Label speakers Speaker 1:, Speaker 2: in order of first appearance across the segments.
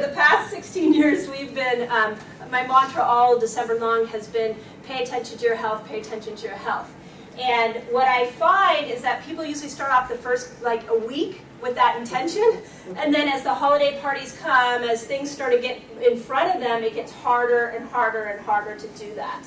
Speaker 1: For the past 16 years, we've been, my mantra all December long has been, pay attention to your health, pay attention to your health. And what I find is that people usually start off the first, like, a week with that intention, and then as the holiday parties come, as things start to get in front of them, it gets harder and harder and harder to do that.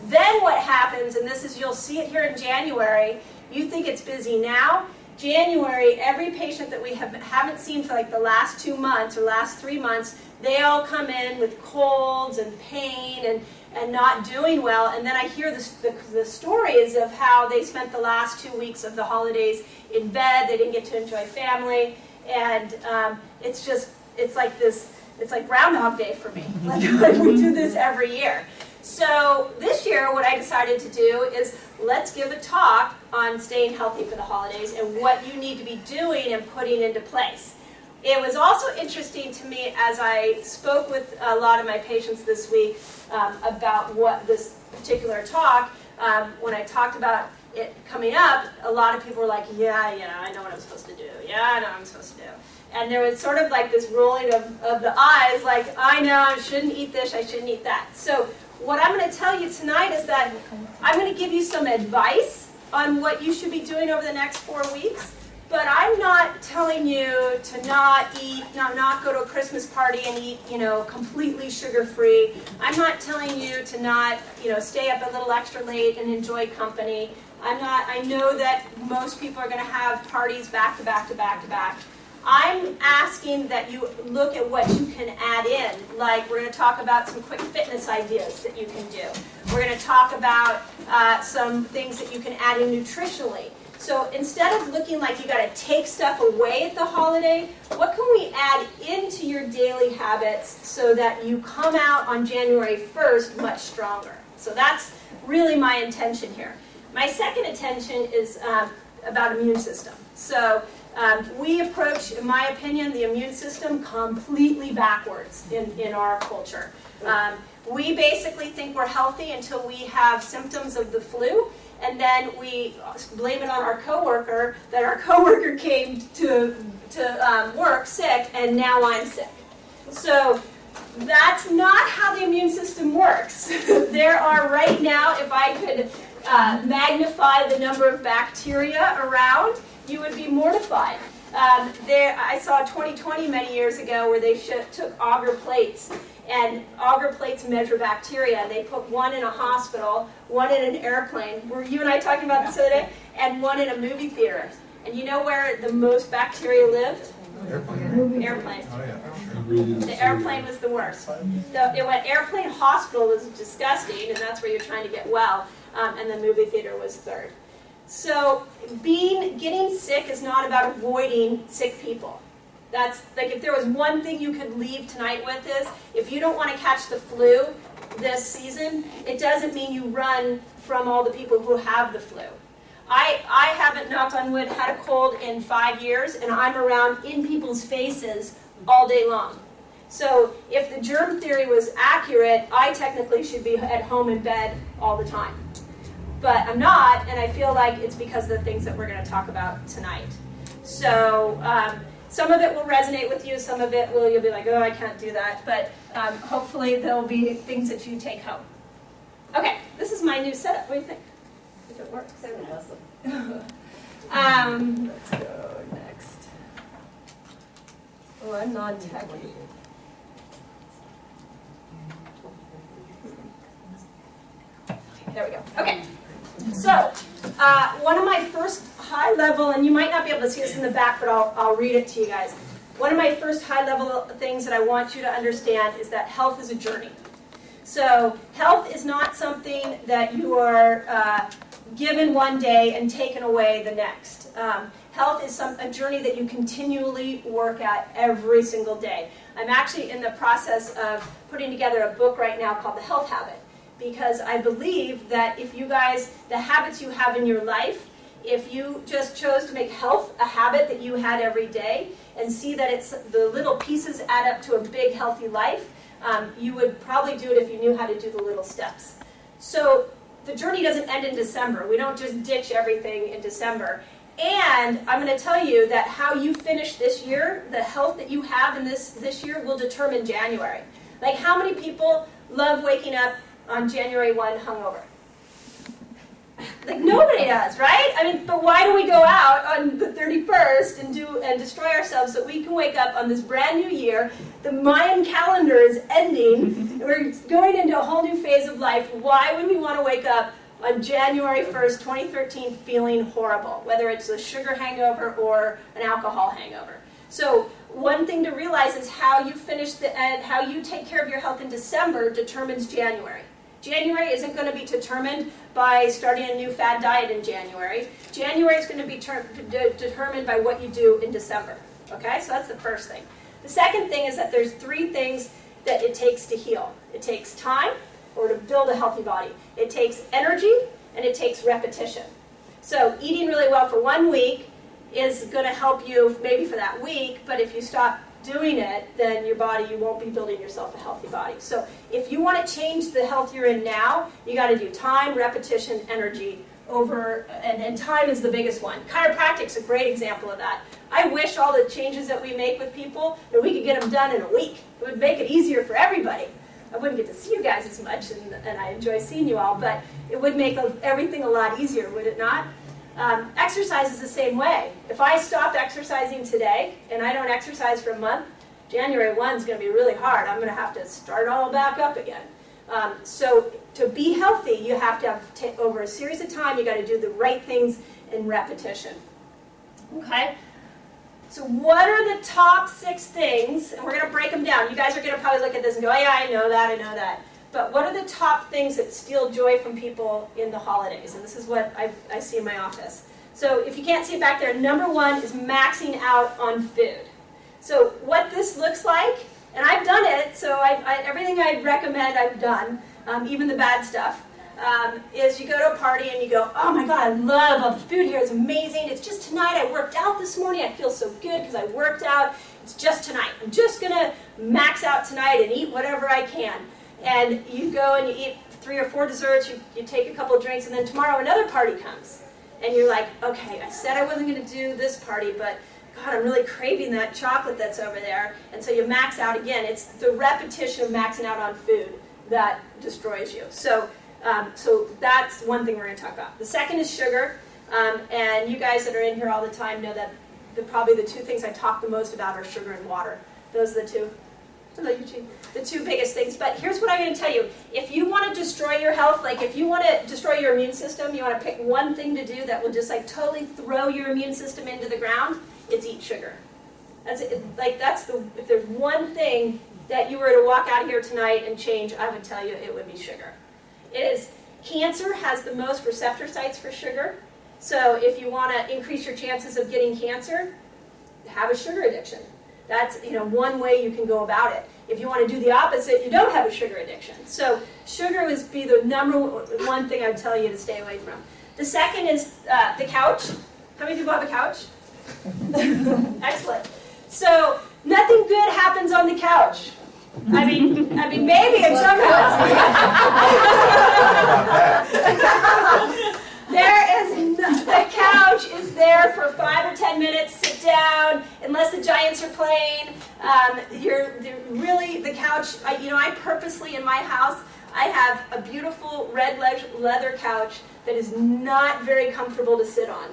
Speaker 1: Then what happens, and this is, you'll see it here in January, you think it's busy now. January, every patient that we haven't seen for like the last 2 months or last 3 months, they all come in with colds and pain and not doing well. And then I hear the stories of how they spent the last 2 weeks of the holidays in bed. They didn't get to enjoy family. And it's like Groundhog Day for me. Like we do this every year. So this year, what I decided to do is let's give a talk on staying healthy for the holidays and what you need to be doing and putting into place. It was also interesting to me as I spoke with a lot of my patients this week about what this particular talk, when I talked about it coming up, a lot of people were like, yeah, I know what I'm supposed to do. Yeah, I know what I'm supposed to do. And there was sort of like this rolling of the eyes, like, I know I shouldn't eat this, I shouldn't eat that. So what I'm going to tell you tonight is that I'm going to give you some advice on what you should be doing over the next 4 weeks, but I'm not telling you to not eat, not go to a Christmas party and eat, completely sugar-free. I'm not telling you to not, stay up a little extra late and enjoy company. I know that most people are going to have parties back to back to back to back. I'm asking that you look at what you can add in. Like, we're going to talk about some quick fitness ideas that you can do. We're going to talk about some things that you can add in nutritionally. So instead of looking like you got to take stuff away at the holiday, what can we add into your daily habits so that you come out on January 1st much stronger? So that's really my intention here. My second intention is about immune system. So we approach, in my opinion, the immune system completely backwards in our culture. We basically think we're healthy until we have symptoms of the flu, and then we blame it on our coworker, that our coworker came to work sick, and now I'm sick. So that's not how the immune system works. There are right now, if I could magnify the number of bacteria around, you would be mortified. I saw 2020 many years ago where they took auger plates, and auger plates measure bacteria, and they put one in a hospital, one in an airplane. Were you and I talking about this the other day? And one in a movie theater. And you know where the most bacteria lived? Airplane.
Speaker 2: Oh, yeah.
Speaker 1: The airplane was the worst. Airplane hospital was disgusting, and that's where you're trying to get well, and the movie theater was third. So getting sick is not about avoiding sick people. That's like, if there was one thing you could leave tonight with is, if you don't want to catch the flu this season, it doesn't mean you run from all the people who have the flu. I haven't, knock on wood, had a cold in 5 years, and I'm around in people's faces all day long. So if the germ theory was accurate, I technically should be at home in bed all the time. But I'm not, and I feel like it's because of the things that we're going to talk about tonight. So some of it will resonate with you, some of it you'll be like, oh, I can't do that. But hopefully there'll be things that you take home. Okay, this is my new setup. What do you think? If it works. Let's go next. Oh, I'm non-techy. There we go. Okay. So, one of my first high-level, and you might not be able to see this in the back, but I'll read it to you guys. One of my first high-level things that I want you to understand is that health is a journey. So, health is not something that you are given one day and taken away the next. Health is a journey that you continually work at every single day. I'm actually in the process of putting together a book right now called The Health Habit, because I believe that if you guys, the habits you have in your life, if you just chose to make health a habit that you had every day and see that it's the little pieces add up to a big healthy life, you would probably do it if you knew how to do the little steps. So the journey doesn't end in December. We don't just ditch everything in December. And I'm going to tell you that how you finish this year, the health that you have in this year will determine January. Like, how many people love waking up on January 1 hungover? Like, nobody does, right? I mean, but why do we go out on the 31st and destroy ourselves so we can wake up on this brand new year? The Mayan calendar is ending. We're going into a whole new phase of life. Why would we want to wake up on January 1st, 2013 feeling horrible, whether it's a sugar hangover or an alcohol hangover? So one thing to realize is how you finish how you take care of your health in December determines January. January isn't going to be determined by starting a new fad diet in January. January is going to be determined by what you do in December. Okay, so that's the first thing. The second thing is that there's 3 things that it takes to heal. It takes time, or to build a healthy body. It takes energy, and it takes repetition. So eating really well for 1 week is going to help you maybe for that week, but if you stop doing it, then you won't be building yourself a healthy body. So if you want to change the health you're in now, you got to do time, repetition, energy over, and time is the biggest one. Chiropractic's a great example of that. I wish all the changes that we make with people, that we could get them done in a week. It would make it easier for everybody. I wouldn't get to see you guys as much, and I enjoy seeing you all, but it would make everything a lot easier, would it not? Exercise is the same way. If I stopped exercising today and I don't exercise for a month, January 1 is going to be really hard. I'm going to have to start all back up again. So to be healthy, you have to have, over a series of time, you got to do the right things in repetition. Okay? So what are the top 6 things? And we're going to break them down. You guys are going to probably look at this and go, oh, yeah, I know that, I know that. But what are the top things that steal joy from people in the holidays? And this is what I see in my office. So if you can't see it back there, number 1 is maxing out on food. So what this looks like, and I've done it, so everything I recommend I've done, even the bad stuff, is you go to a party and you go, oh my God, I love all the food here, it's amazing. It's just tonight, I worked out this morning, I feel so good because I worked out. It's just tonight. I'm just going to max out tonight and eat whatever I can. And you go and you eat 3 or 4 desserts, you take a couple of drinks, and then tomorrow another party comes. And you're like, okay, I said I wasn't going to do this party, but God, I'm really craving that chocolate that's over there. And so you max out again. It's the repetition of maxing out on food that destroys you. So that's one thing we're going to talk about. The second is sugar. And you guys that are in here all the time know that probably the 2 things I talk the most about are sugar and water. Those are the 2. Hello, Eugene. The 2 biggest things. But here's what I'm going to tell you. If you want to destroy your health, like if you want to destroy your immune system, you want to pick one thing to do that will just like totally throw your immune system into the ground, it's eat sugar. If there's one thing that you were to walk out here tonight and change, I would tell you it would be sugar. Cancer has the most receptor sites for sugar. So if you want to increase your chances of getting cancer, have a sugar addiction. That's one way you can go about it. If you want to do the opposite, you don't have a sugar addiction. So sugar would be the number 1 thing I'd tell you to stay away from. The second is the couch. How many people have a couch? Excellent. So nothing good happens on the couch. I mean, maybe in some houses. The couch is there for 5 or 10 minutes. Sit down, unless the Giants are playing. The couch. I purposely in my house I have a beautiful red leather couch that is not very comfortable to sit on,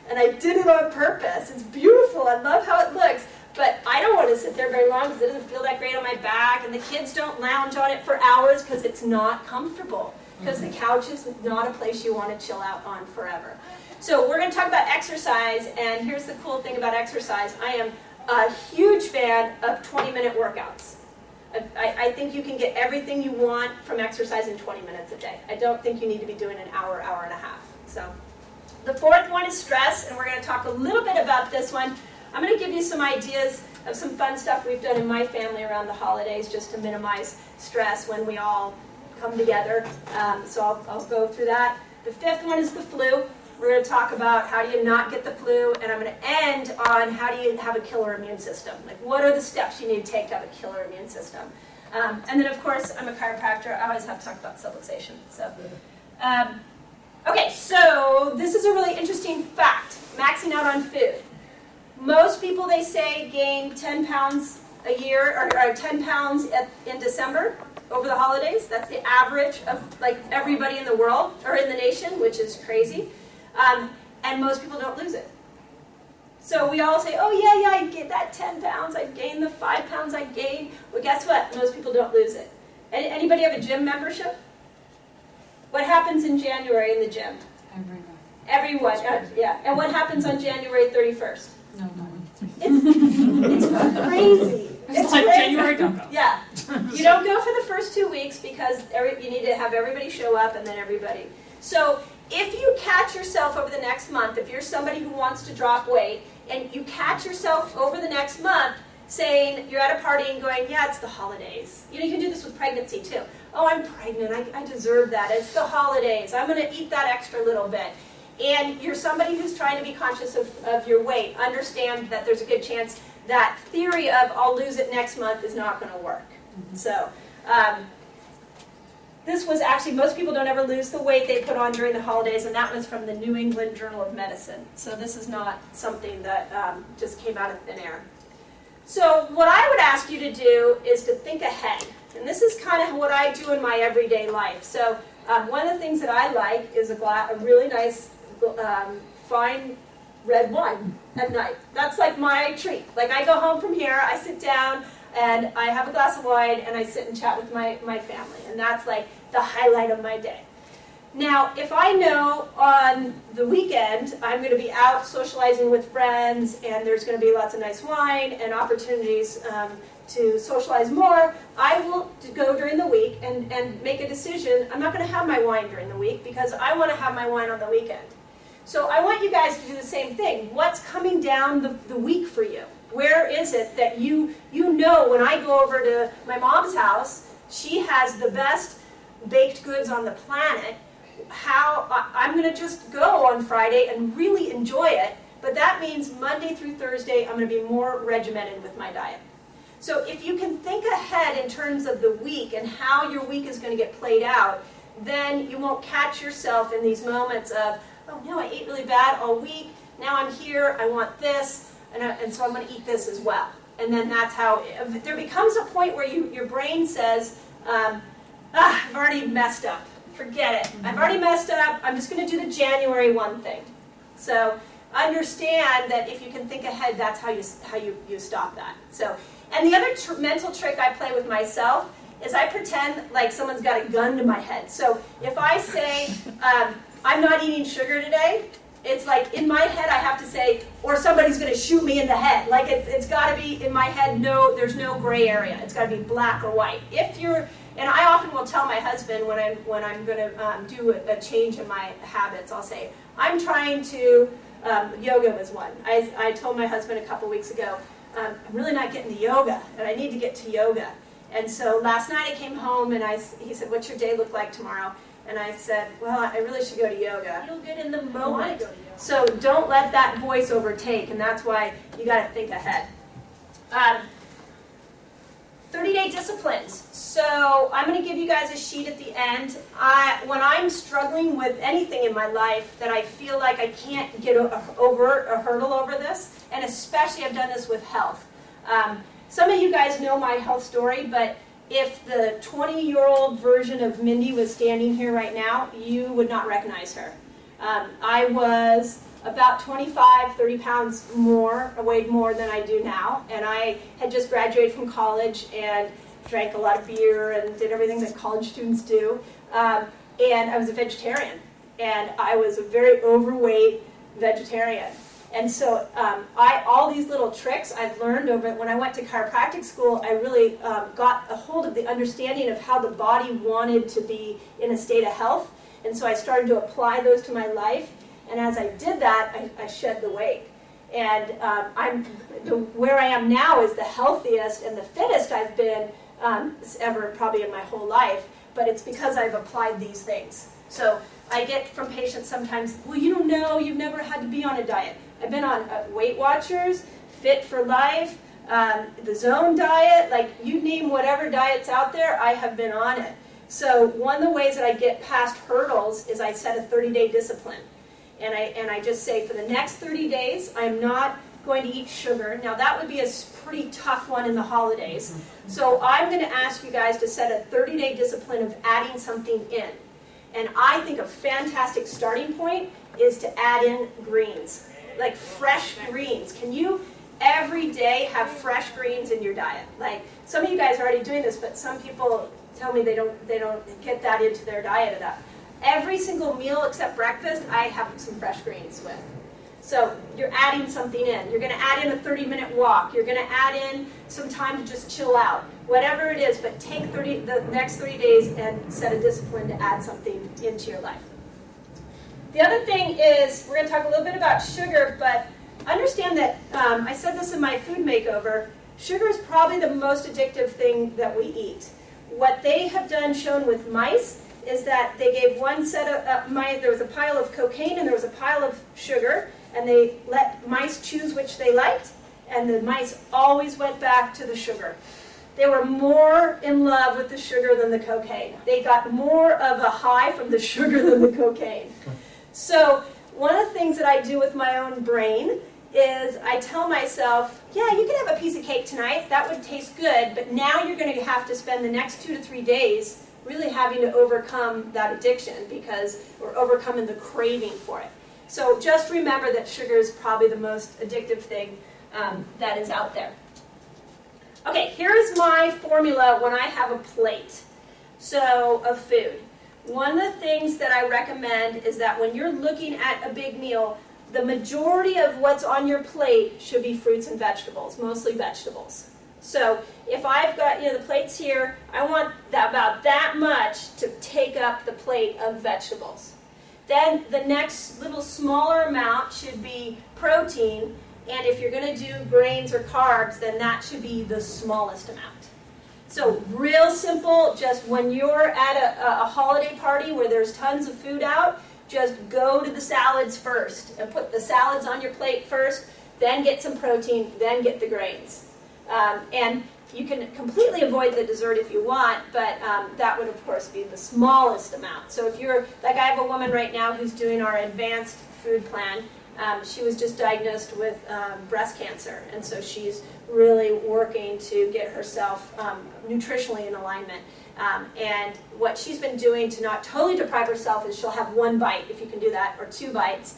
Speaker 1: and I did it on purpose. It's beautiful. I love how it looks. But I don't want to sit there very long because it doesn't feel that great on my back, and the kids don't lounge on it for hours because it's not comfortable. Because the couch is not a place you want to chill out on forever. So we're going to talk about exercise, and here's the cool thing about exercise. I am a huge fan of 20-minute workouts. I think you can get everything you want from exercise in 20 minutes a day. I don't think you need to be doing an hour, hour and a half. So the 4th one is stress, and we're going to talk a little bit about this one. I'm going to give you some ideas of some fun stuff we've done in my family around the holidays just to minimize stress when we all come together. So I'll go through that. The 5th one is the flu. We're going to talk about how do you not get the flu, and I'm going to end on how do you have a killer immune system. Like, what are the steps you need to take to have a killer immune system? And then, of course, I'm a chiropractor. I always have to talk about subluxation. So Okay, so this is a really interesting fact, maxing out on food. Most people, they say, gain 10 pounds a year, or 10 pounds in December over the holidays. That's the average of like everybody in the world, or in the nation, which is crazy. And most people don't lose it. So we all say, oh yeah, I get that 10 pounds, I gained the 5 pounds I gained. Well, guess what? Most people don't lose it. Anybody have a gym membership? What happens in January in the gym? Everyone, yeah. And what happens on January 31st?
Speaker 2: No one.
Speaker 1: It's crazy.
Speaker 2: It's like
Speaker 1: crazy.
Speaker 2: January, don't go.
Speaker 1: Yeah. You don't go for the first 2 weeks because you need to have everybody show up and then everybody. So if you catch yourself over the next month, if you're somebody who wants to drop weight, and you catch yourself over the next month saying, you're at a party and going, yeah, it's the holidays. You can do this with pregnancy too. Oh, I'm pregnant, I deserve that. It's the holidays. I'm going to eat that extra little bit. And you're somebody who's trying to be conscious of your weight. Understand that there's a good chance that theory of I'll lose it next month is not going to work. Mm-hmm. So this was actually, most people don't ever lose the weight they put on during the holidays, and that was from the New England Journal of Medicine. So this is not something that just came out of thin air. So what I would ask you to do is to think ahead. And this is kind of what I do in my everyday life. So one of the things that I like is a really nice fine red wine at night. That's like my treat. Like I go home from here, I sit down, and I have a glass of wine, and I sit and chat with my family. And that's like the highlight of my day. Now, if I know on the weekend I'm going to be out socializing with friends, and there's going to be lots of nice wine and opportunities to socialize more, I will go during the week and make a decision. I'm not going to have my wine during the week because I want to have my wine on the weekend. So I want you guys to do the same thing. What's coming down the week for you? Where is it that you know when I go over to my mom's house, she has the best baked goods on the planet. How I'm going to just go on Friday and really enjoy it, but that means Monday through Thursday I'm going to be more regimented with my diet. So if you can think ahead in terms of the week and how your week is going to get played out, then you won't catch yourself in these moments of, oh no, I ate really bad all week, now I'm here, I want this, and so I'm going to eat this as well. And then that's how, there becomes a point where your brain says, I've already messed up. Forget it. I've already messed up. I'm just going to do the January 1 thing. So understand that if you can think ahead, that's how you stop that. So, and the other mental trick I play with myself is I pretend like someone's got a gun to my head. So if I say, I'm not eating sugar today, it's like in my head I have to say, or somebody's going to shoot me in the head. Like it's got to be in my head, no, there's no gray area. It's got to be black or white. And I often will tell my husband when I'm going to do a change in my habits, I'll say, I'm trying to, yoga was one. I told my husband a couple weeks ago, I'm really not getting to yoga, and I need to get to yoga. And so last night I came home, and he said, what's your day look like tomorrow? And I said, well, I really should go to yoga. You'll get in the moment. So don't let that voice overtake, and that's why you got to think ahead. 30-day disciplines. So I'm going to give you guys a sheet at the end. When I'm struggling with anything in my life that I feel like I can't get over a hurdle over this, and especially I've done this with health. Some of you guys know my health story, but if the 20-year-old version of Mindy was standing here right now, you would not recognize her. I was about 25, 30 pounds more, I weighed more than I do now, and I had just graduated from college and drank a lot of beer and did everything that college students do, and I was a vegetarian, and I was a very overweight vegetarian. And so all these little tricks I've learned over when I went to chiropractic school, I really got a hold of the understanding of how the body wanted to be in a state of health, and so I started to apply those to my life. And as I did that, I shed the weight. And where I am now is the healthiest and the fittest I've been ever probably in my whole life. But it's because I've applied these things. So I get from patients sometimes, well, you don't know, you've never had to be on a diet. I've been on Weight Watchers, Fit for Life, the Zone diet, like you name whatever diet's out there, I have been on it. So one of the ways that I get past hurdles is I set a 30-day discipline. And I just say, for the next 30 days, I'm not going to eat sugar. Now that would be a pretty tough one in the holidays. So I'm going to ask you guys to set a 30-day discipline of adding something in. And I think a fantastic starting point is to add in greens, like fresh greens. Can you every day have fresh greens in your diet? Like, some of you guys are already doing this, but some people tell me they don't get that into their diet enough. Every single meal except breakfast, I have some fresh greens with. So you're adding something in. You're going to add in a 30-minute walk. You're going to add in some time to just chill out. Whatever it is, but take the next 30 days and set a discipline to add something into your life. The other thing is, we're going to talk a little bit about sugar, but understand that, I said this in my food makeover, sugar is probably the most addictive thing that we eat. What they have shown with mice is that they gave one set of mice, there was a pile of cocaine and there was a pile of sugar, and they let mice choose which they liked, and the mice always went back to the sugar. They were more in love with the sugar than the cocaine. They got more of a high from the sugar than the cocaine. So one of the things that I do with my own brain is I tell myself, yeah, you can have a piece of cake tonight, that would taste good, but now you're going to have to spend the next 2 to 3 days really having to overcome that addiction or overcoming the craving for it. So just remember that sugar is probably the most addictive thing that is out there. Okay, here's my formula when I have a plate of food. One of the things that I recommend is that when you're looking at a big meal, the majority of what's on your plate should be fruits and vegetables, mostly vegetables. So if I've got, the plates here, I want about that much to take up the plate of vegetables. Then the next little smaller amount should be protein, and if you're going to do grains or carbs, then that should be the smallest amount. So real simple, just when you're at a holiday party where there's tons of food out, just go to the salads first and put the salads on your plate first, then get some protein, then get the grains. And you can completely avoid the dessert if you want, but that would of course be the smallest amount. So if you're, like I have a woman right now who's doing our advanced food plan. She was just diagnosed with breast cancer, and so she's really working to get herself nutritionally in alignment. And what she's been doing to not totally deprive herself is she'll have 1 bite, if you can do that, or 2 bites,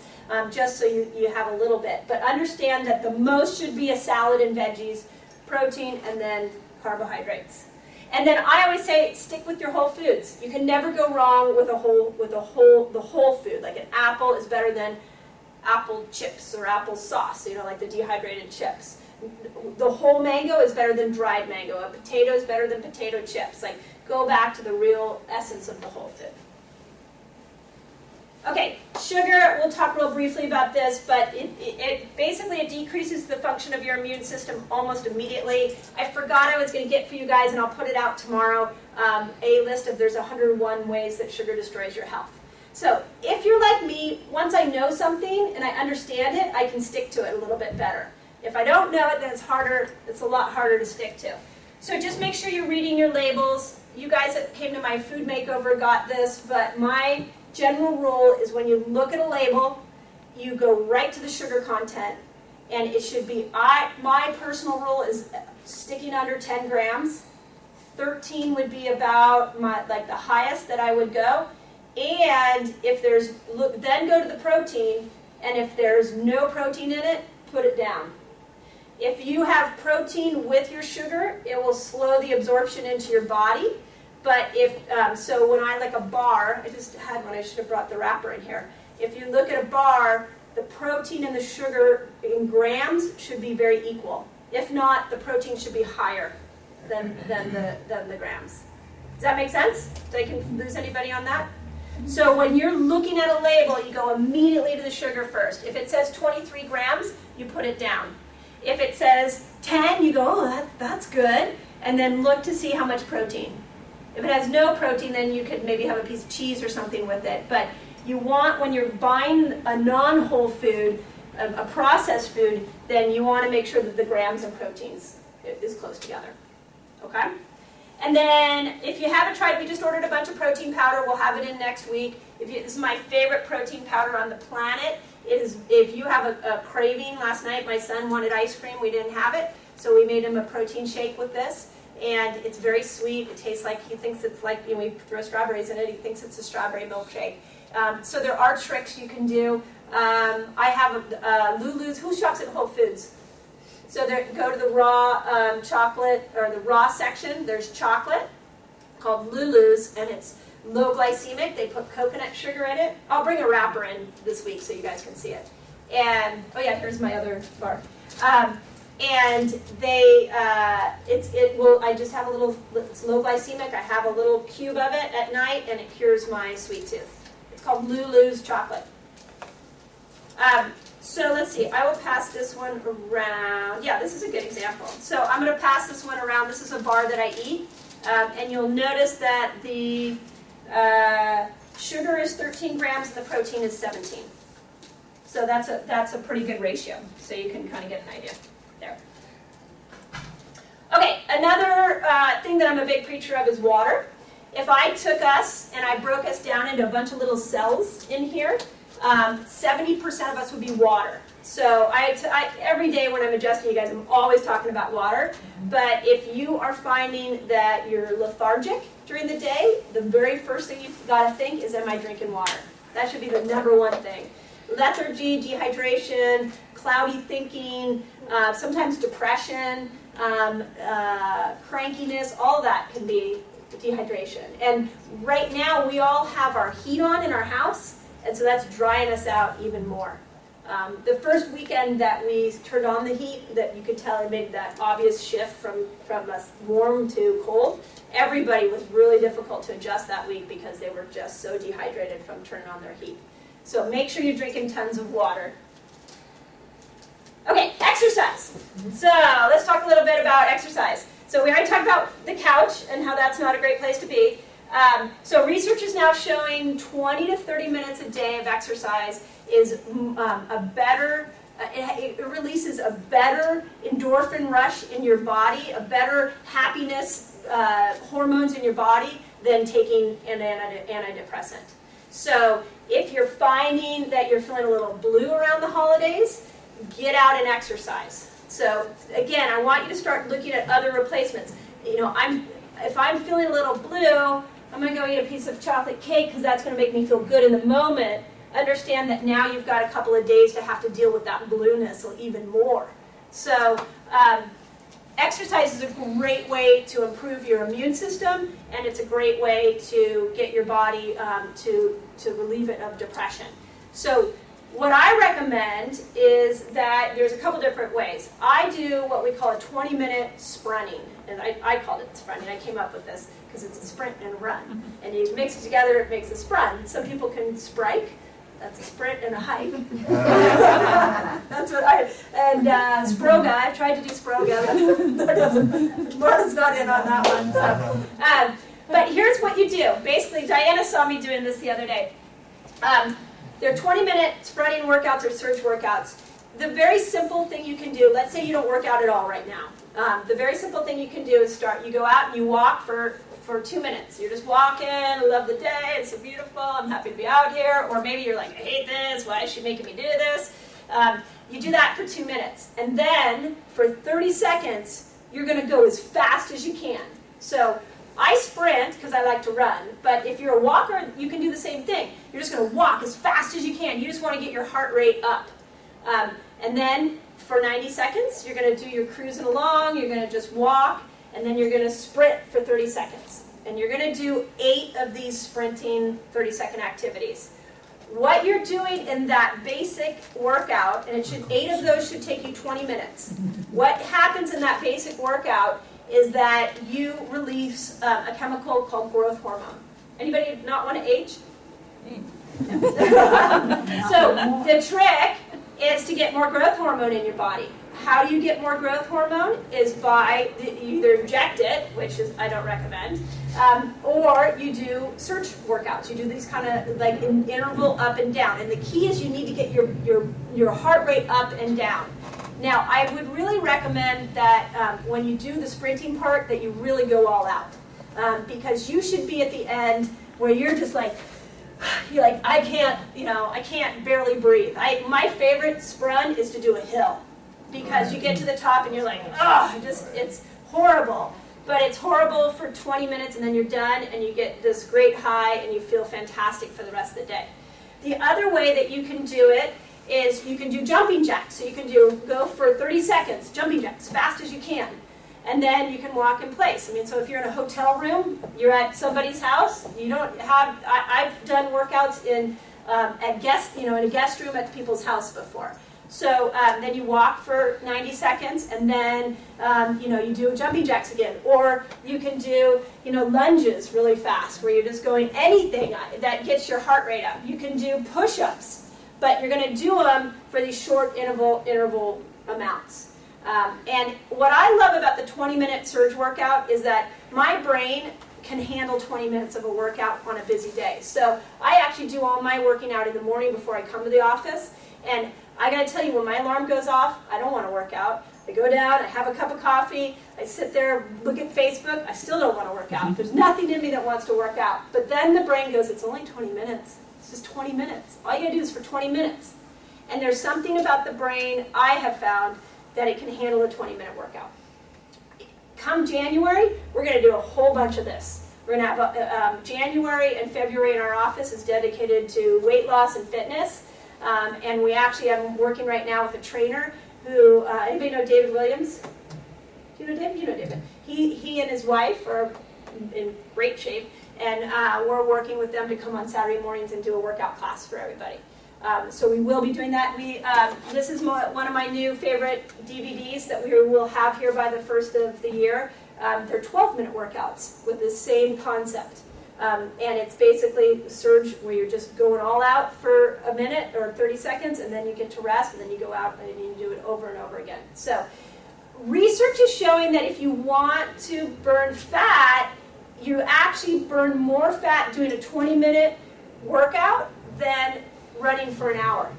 Speaker 1: just so you have a little bit. But understand that the most should be a salad and veggies, protein, and then carbohydrates. And then I always say, stick with your whole foods. You can never go wrong with the whole food. Like an apple is better than apple chips or apple sauce, like the dehydrated chips. The whole mango is better than dried mango. A potato is better than potato chips. Like, go back to the real essence of the whole food. Okay, sugar, we'll talk real briefly about this, but it basically decreases the function of your immune system almost immediately. I forgot I was going to get for you guys, and I'll put it out tomorrow, a list of there's 101 ways that sugar destroys your health. So if you're like me, once I know something and I understand it, I can stick to it a little bit better. If I don't know it, then it's a lot harder to stick to. So just make sure you're reading your labels. You guys that came to my food makeover got this, but my general rule is when you look at a label, you go right to the sugar content, and it should be, my personal rule is sticking under 10 grams. 13 would be about the highest that I would go. And if then go to the protein, and if there's no protein in it, put it down. If you have protein with your sugar, it will slow the absorption into your body. But so when I like a bar, I just had one, I should have brought the wrapper in here. If you look at a bar, the protein and the sugar in grams should be very equal. If not, the protein should be higher than the grams. Does that make sense? Did I confuse anybody on that? So when you're looking at a label, you go immediately to the sugar first. If it says 23 grams, you put it down. If it says 10, you go, oh, that's good, and then look to see how much protein. If it has no protein, then you could maybe have a piece of cheese or something with it. But you want, when you're buying a non-whole food, a processed food, then you want to make sure that the grams and proteins is close together. Okay? And then if you haven't tried, we just ordered a bunch of protein powder. We'll have it in next week. This is my favorite protein powder on the planet. If you have a craving, last night my son wanted ice cream. We didn't have it, so we made him a protein shake with this. And it's very sweet. It tastes like, he thinks it's like, we throw strawberries in it. He thinks it's a strawberry milkshake. So there are tricks you can do. I have Lulu's. Who shops at Whole Foods? So go to the raw chocolate, or the raw section. There's chocolate called Lulu's, and it's low glycemic. They put coconut sugar in it. I'll bring a wrapper in this week so you guys can see it. And, oh yeah, here's my other bar. And they, I just have a little, it's low glycemic. I have a little cube of it at night, and it cures my sweet tooth. It's called Lulu's chocolate. So let's see, I will pass this one around. Yeah, this is a good example. So I'm going to pass this one around. This is a bar that I eat. And you'll notice that the sugar is 13 grams and the protein is 17. So that's a pretty good ratio. So you can kind of get an idea there. Okay, another thing that I'm a big preacher of is water. If I took us and I broke us down into a bunch of little cells in here, 70% of us would be water. So every day when I'm adjusting you guys, I'm always talking about water. But if you are finding that you're lethargic during the day, the very first thing you've got to think is, am I drinking water? That should be the number one thing. Lethargy, dehydration, cloudy thinking, sometimes depression, crankiness, all of that can be dehydration. And right now we all have our heat on in our house, and so that's drying us out even more. The first weekend that we turned on the heat, that you could tell it made that obvious shift from warm to cold. Everybody was really difficult to adjust that week because they were just so dehydrated from turning on their heat. So make sure you're drinking tons of water. Okay, exercise. So let's talk a little bit about exercise. So we already talked about the couch and how that's not a great place to be. So research is now showing 20 to 30 minutes a day of exercise is a better, it releases a better endorphin rush in your body, a better happiness hormones in your body than taking an antidepressant. So if you're finding that you're feeling a little blue around the holidays, get out and exercise. So again, I want you to start looking at other replacements. If I'm feeling a little blue, I'm going to go eat a piece of chocolate cake because that's going to make me feel good in the moment. Understand that now you've got a couple of days to have to deal with that blueness even more. So exercise is a great way to improve your immune system, and it's a great way to get your body to relieve it of depression. So what I recommend is that there's a couple different ways. I do what we call a 20-minute sprinting, and I called it sprinting. I came up with this because it's a sprint and a run. And you mix it together, it makes a sprint. Some people can sprike. That's a sprint and a hike. That's what Sproga, I've tried to do Sproga. Laura's not in on that one. So. But here's what you do. Basically, Diana saw me doing this the other day. They're 20-minute sprinting workouts or surge workouts. The very simple thing you can do, let's say you don't work out at all right now. The very simple thing you can do is you go out and you walk for 2 minutes. You're just walking, I love the day, it's so beautiful, I'm happy to be out here. Or maybe you're like, I hate this, why is she making me do this? You do that for 2 minutes. And then for 30 seconds, you're going to go as fast as you can. So I sprint because I like to run, but if you're a walker, you can do the same thing. You're just going to walk as fast as you can. You just want to get your heart rate up. And then for 90 seconds, you're going to do your cruising along, you're going to just walk, and then you're going to sprint for 30 seconds. And you're going to do 8 of these sprinting 30-second activities. What you're doing in that basic workout, and 8 of those should take you 20 minutes. What happens in that basic workout is that you release a chemical called growth hormone. Anybody not want to age? So the trick is to get more growth hormone in your body. How do you get more growth hormone? Is by you either inject it, which is I don't recommend, or you do surge workouts. You do these kind of like in interval up and down. And the key is you need to get your heart rate up and down. Now, I would really recommend that when you do the sprinting part, that you really go all out. because you should be at the end where you're just like, I can't barely breathe. My favorite sprint is to do a hill, because you get to the top and you're like, it's horrible. But it's horrible for 20 minutes and then you're done and you get this great high and you feel fantastic for the rest of the day. The other way that you can do it is you can do jumping jacks. So you can go for 30 seconds, jumping jacks, as fast as you can. And then you can walk in place. So if you're in a hotel room, you're at somebody's house, you don't have, I've done workouts in a guest room at people's house before. So then you walk for 90 seconds, and then you do jumping jacks again. Or you can do lunges really fast, where you're just going anything that gets your heart rate up. You can do push-ups, but you're going to do them for these short interval amounts. And what I love about the 20-minute surge workout is that my brain can handle 20 minutes of a workout on a busy day. So I actually do all my working out in the morning before I come to the office, and I got to tell you, when my alarm goes off, I don't want to work out. I go down, I have a cup of coffee, I sit there, look at Facebook, I still don't want to work out. There's nothing in me that wants to work out. But then the brain goes, it's only 20 minutes. It's just 20 minutes. All you got to do is for 20 minutes. And there's something about the brain, I have found, that it can handle a 20-minute workout. Come January, we're going to do a whole bunch of this. We're going to have January and February in our office is dedicated to weight loss and fitness. And I'm working right now with a trainer who, anybody know David Williams? Do you know David? You know David. He and his wife are in great shape, and we're working with them to come on Saturday mornings and do a workout class for everybody. So we will be doing that. This is one of my new favorite DVDs that we will have here by the first of the year. They're 12-minute workouts with the same concept. And it's basically surge where you're just going all out for a minute or 30 seconds, and then you get to rest, and then you go out and you do it over and over again. So research is showing that if you want to burn fat, you actually burn more fat doing a 20-minute workout than running for an hour.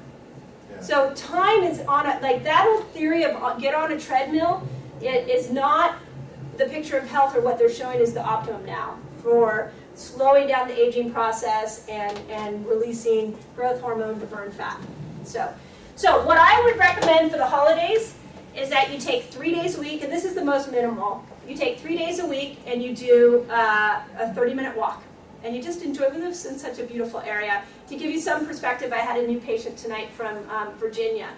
Speaker 1: Yeah. So time is on that whole theory of get on a treadmill, it is not the picture of health, or what they're showing is the optimum now for slowing down the aging process and releasing growth hormone to burn fat. So what I would recommend for the holidays is that you take 3 days a week, and this is the most minimal. You take 3 days a week and you do a 30-minute walk. And you just enjoy. We live in such a beautiful area. To give you some perspective, I had a new patient tonight from Virginia,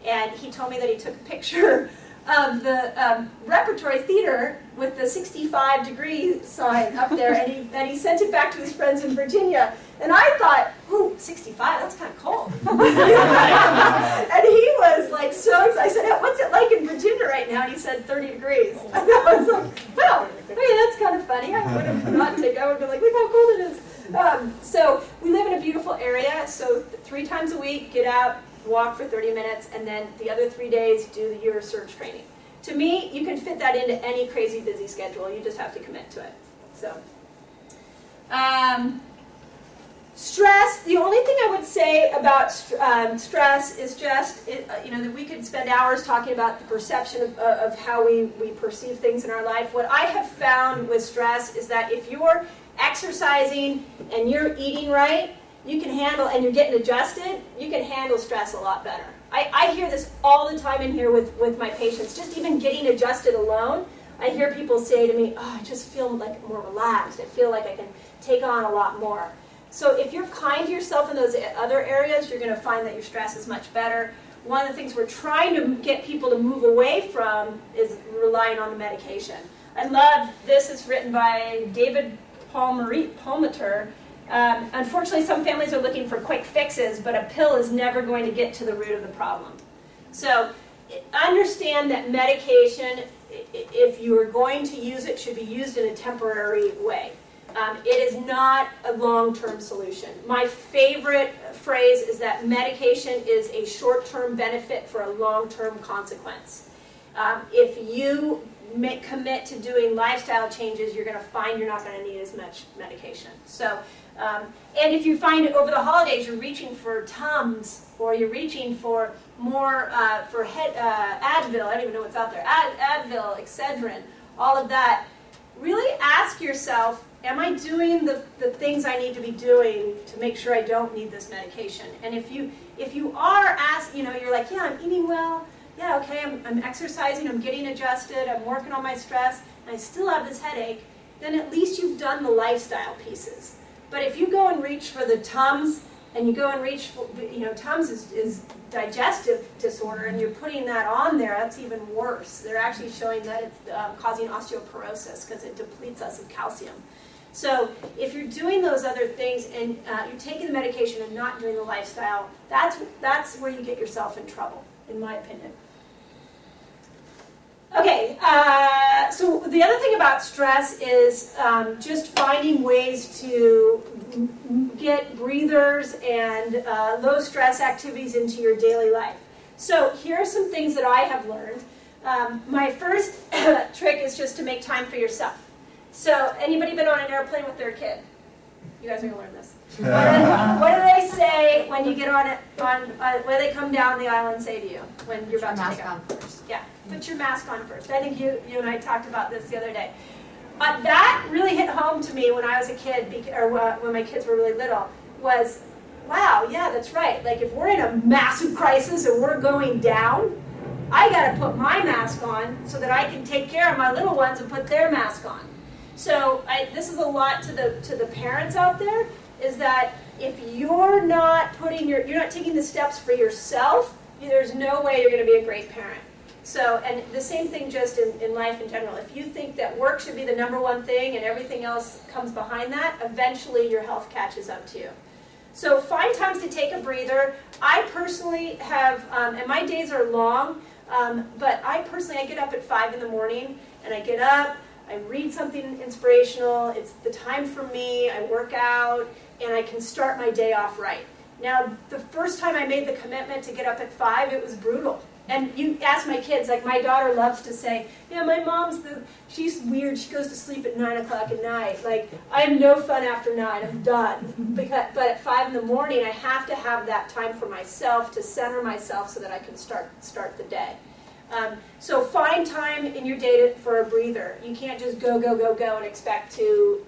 Speaker 1: and he told me that he took a picture of the Repertory Theater with the 65-degree sign up there, and he sent it back to his friends in Virginia. And I thought, ooh, 65, that's kind of cold. And he was like so excited. I said, hey, what's it like in Virginia right now? And he said 30 degrees. And I was like, well, okay, that's kind of funny. I would have not taken, I would have been like, look how cold it is. So we live in a beautiful area, so 3 times a week, get out, walk for 30 minutes, and then the other 3 days do your surge training. To me, you can fit that into any crazy busy schedule. You just have to commit to it. So, stress. The only thing I would say about stress is just that we could spend hours talking about the perception of how we perceive things in our life. What I have found with stress is that if you're exercising and you're eating right, you can handle, and you're getting adjusted, you can handle stress a lot better. I hear this all the time in here with my patients. Just even getting adjusted alone, I hear people say to me, oh, I just feel like more relaxed. I feel like I can take on a lot more. So if you're kind to yourself in those other areas, you're going to find that your stress is much better. One of the things we're trying to get people to move away from is relying on the medication. I love, this is written by David Palmater. Unfortunately, some families are looking for quick fixes, but a pill is never going to get to the root of the problem. So understand that medication, if you are going to use it, should be used in a temporary way. It is not a long-term solution. My favorite phrase is that medication is a short-term benefit for a long-term consequence. If you commit to doing lifestyle changes, you're going to find you're not going to need as much medication. So, and if you find over the holidays you're reaching for Tums, or you're reaching for more Advil, I don't even know what's out there, Advil, Excedrin, all of that, really ask yourself, am I doing the things I need to be doing to make sure I don't need this medication? And if you are you're like, yeah, I'm eating well, yeah, okay, I'm exercising, I'm getting adjusted, I'm working on my stress, and I still have this headache, then at least you've done the lifestyle pieces. But if you go and reach for the Tums, and you go and reach for, Tums is digestive disorder, and you're putting that on there, that's even worse. They're actually showing that it's causing osteoporosis because it depletes us of calcium. So if you're doing those other things and you're taking the medication and not doing the lifestyle, that's where you get yourself in trouble, in my opinion. Okay, so the other thing about stress is just finding ways to get breathers and low stress activities into your daily life. So here are some things that I have learned. My first trick is just to make time for yourself. So anybody been on an airplane with their kid? You guys are going to learn this. What do they say when you get on it? When they come down the aisle and say to you when you're about to take off?
Speaker 2: First.
Speaker 1: Yeah, put your mask on first. I think you and I talked about this the other day. That really hit home to me when I was a kid, or when my kids were really little. Was, wow, yeah, that's right. Like if we're in a massive crisis and we're going down, I got to put my mask on so that I can take care of my little ones and put their mask on. So this is a lot to the parents out there, is that if you're not you're not taking the steps for yourself, there's no way you're going to be a great parent. So, and the same thing just in life in general. If you think that work should be the number one thing and everything else comes behind that, eventually your health catches up to you. So find times to take a breather. I personally have, and my days are long, but I get up at 5 in the morning, and I get up, I read something inspirational, it's the time for me, I work out, and I can start my day off right. Now, the first time I made the commitment to get up at 5, it was brutal. And you ask my kids, like my daughter loves to say, yeah, my she's weird, she goes to sleep at 9 o'clock at night. Like, I have no fun after 9, I'm done. But at 5 in the morning, I have to have that time for myself to center myself so that I can start the day. So find time in your day for a breather. You can't just go and expect to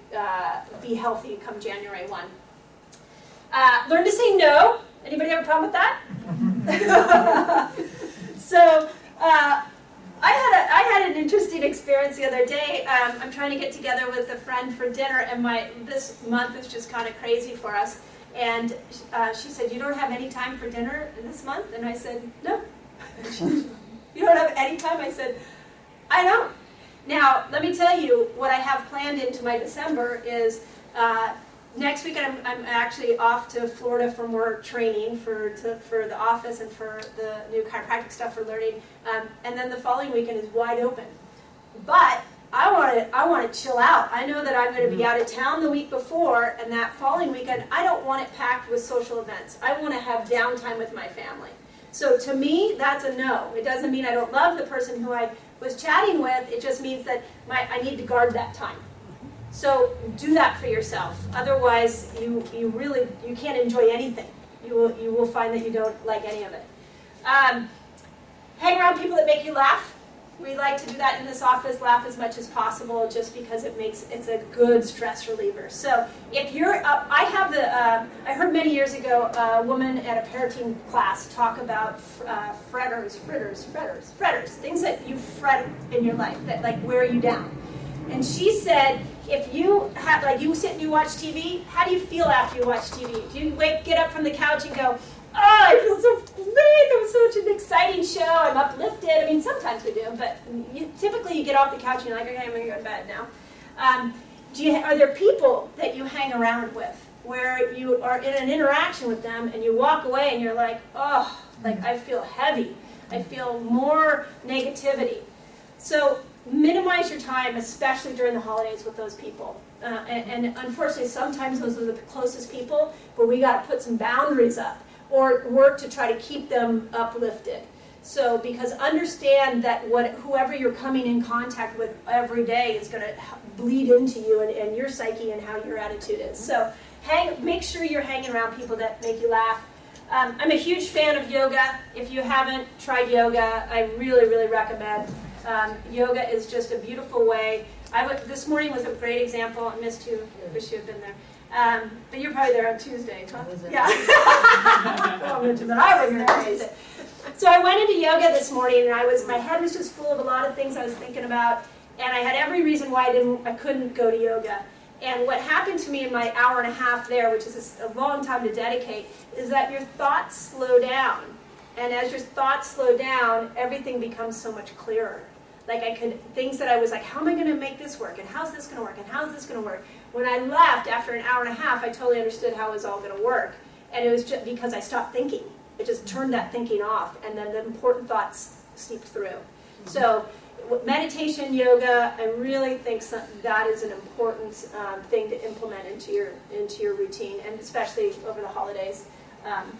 Speaker 1: be healthy come January 1. Learn to say no. Anybody have a problem with that? So I had an interesting experience the other day. I'm trying to get together with a friend for dinner, and this month is just kind of crazy for us. And she said, "You don't have any time for dinner this month?" And I said, "No." "You don't have any time?" I said, "I don't." Now, let me tell you what I have planned into my December is next week I'm actually off to Florida for more training for the office and for the new chiropractic stuff we're learning. And then the following weekend is wide open. But I want to chill out. I know that I'm going to be out of town the week before, and that following weekend, I don't want it packed with social events. I want to have downtime with my family. So to me, that's a no. It doesn't mean I don't love the person who I was chatting with. It just means that I need to guard that time. So do that for yourself. Otherwise, you can't enjoy anything. You will find that you don't like any of it. Hang around people that make you laugh. We like to do that in this office, laugh as much as possible, just because it's a good stress reliever. So if you're, I heard many years ago a woman at a parenting class talk about fritters, things that you fret in your life that like wear you down. And she said, if you have, you sit and you watch TV, how do you feel after you watch TV? Do you get up from the couch and go, oh, I feel so great, that was such an exciting show, I'm uplifted. I mean, sometimes we do, but typically you get off the couch and you're like, okay, I'm going to go to bed now. Are there people that you hang around with where you are in an interaction with them and you walk away and you're like, oh, like I feel heavy. I feel more negativity. So minimize your time, especially during the holidays, with those people. And unfortunately, sometimes those are the closest people, but we got to put some boundaries up or work to try to keep them uplifted. So, because understand that whoever you're coming in contact with every day is going to bleed into you and your psyche and how your attitude is. So, make sure you're hanging around people that make you laugh. I'm a huge fan of yoga. If you haven't tried yoga, I really, really recommend. Yoga is just a beautiful way This morning was a great example. I missed you. Wish you had been there. But you're probably there on Tuesday, huh? Yeah. Well, mention that I was there on Tuesday. So I went into yoga this morning, and my head was just full of a lot of things I was thinking about, and I had every reason why I couldn't go to yoga. And what happened to me in my hour and a half there, which is a long time to dedicate, is that your thoughts slow down. And as your thoughts slow down, everything becomes so much clearer. Like things that I was like, how am I going to make this work? And how's this going to work? And how's this going to work? When I left after an hour and a half, I totally understood how it was all going to work. And it was just because I stopped thinking. It just turned that thinking off, and then the important thoughts seeped through. So meditation, yoga, I really think that is an important thing to implement into your routine, and especially over the holidays,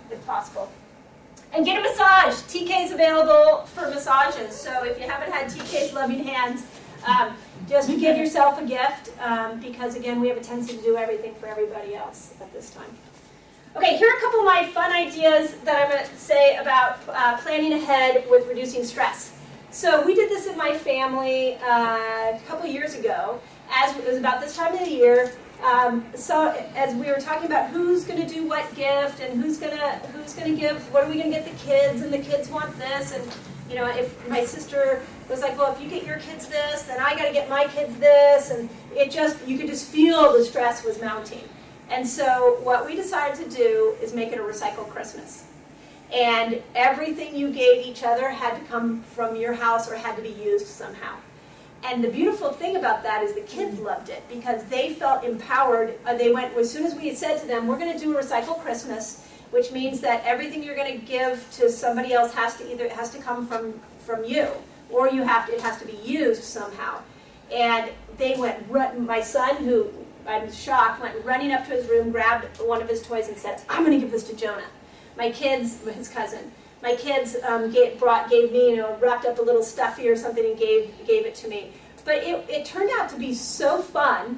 Speaker 1: if possible. And get a massage. TK is available for massages. So if you haven't had TK's loving hands, just give yourself a gift, because again, we have a tendency to do everything for everybody else at this time. Okay, here are a couple of my fun ideas that I'm going to say about planning ahead with reducing stress. So we did this in my family a couple of years ago, as it was about this time of the year. So as we were talking about who's going to do what gift and who's going to give, what are we going to get the kids, and the kids want this, and you know, if my sister was like, well, if you get your kids this, then I got to get my kids this, and you could just feel the stress was mounting. And so what we decided to do is make it a recycle Christmas. And everything you gave each other had to come from your house or had to be used somehow. And the beautiful thing about that is the kids loved it because they felt empowered. They went, as soon as we had said to them, we're going to do a recycle Christmas, which means that everything you're going to give to somebody else has to come from you, or it has to be used somehow. And they went, my son, who I'm shocked, went running up to his room, grabbed one of his toys and said, I'm going to give this to Jonah. My kids, his cousin, my kids gave me, wrapped up a little stuffy or something and gave it to me. But it turned out to be so fun,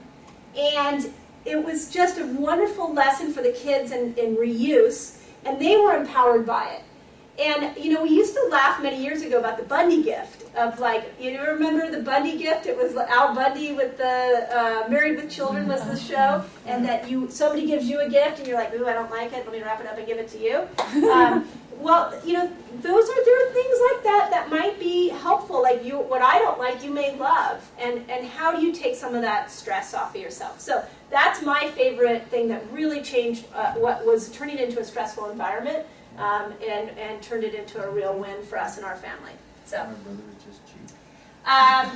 Speaker 1: and it was just a wonderful lesson for the kids in reuse, and they were empowered by it. And, we used to laugh many years ago about the Bundy gift of remember the Bundy gift? It was Al Bundy with the Married with Children was the show, and that somebody gives you a gift and you're like, ooh, I don't like it, let me wrap it up and give it to you. Well, there are things like that might be helpful. Like what I don't like, you may love, and how do you take some of that stress off of yourself? So that's my favorite thing that really changed what was turning into a stressful environment. And turned it into a real win for us and our family. So,
Speaker 2: my brother is just cheap.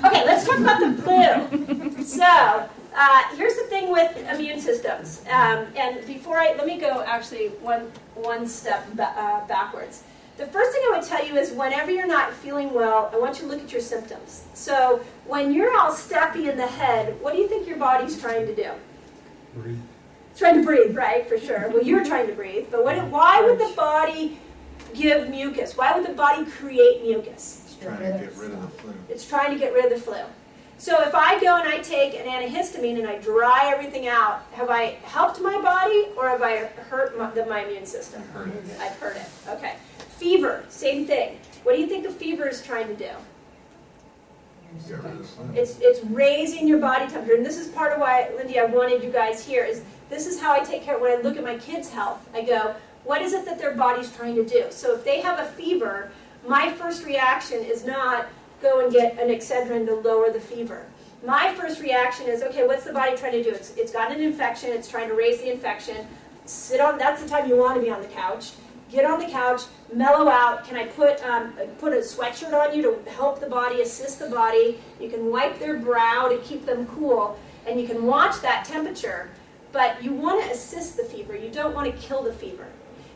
Speaker 1: Okay, let's talk about the flu. So, here's the thing with immune systems. And let me go actually one step backwards. The first thing I would tell you is whenever you're not feeling well, I want you to look at your symptoms. So, when you're all stuffy in the head, what do you think your body's trying to do?
Speaker 2: Breathe.
Speaker 1: Trying to breathe, right, for sure. Well, you're trying to breathe, but why would the body give mucus? Why would the body create mucus?
Speaker 2: It's trying to get rid of the flu.
Speaker 1: It's trying to get rid of the flu. So if I go and I take an antihistamine and I dry everything out, have I helped my body or have I hurt my immune system?
Speaker 2: Hurt it.
Speaker 1: I've hurt it. Okay. Fever, same thing. What do you think the fever is trying to do?
Speaker 2: Get rid of the flu.
Speaker 1: It's raising your body temperature. And this is part of why, Lindy, I wanted you guys here, is this is how I take care, when I look at my kids' health, I go, what is it that their body's trying to do? So if they have a fever, my first reaction is not go and get an Excedrin to lower the fever. My first reaction is, okay, what's the body trying to do? It's got an infection, it's trying to raise the infection. That's the time you want to be on the couch. Get on the couch, mellow out. Can I put a sweatshirt on you to help the body, assist the body? You can wipe their brow to keep them cool, and you can watch that temperature. But you want to assist the fever. You don't want to kill the fever.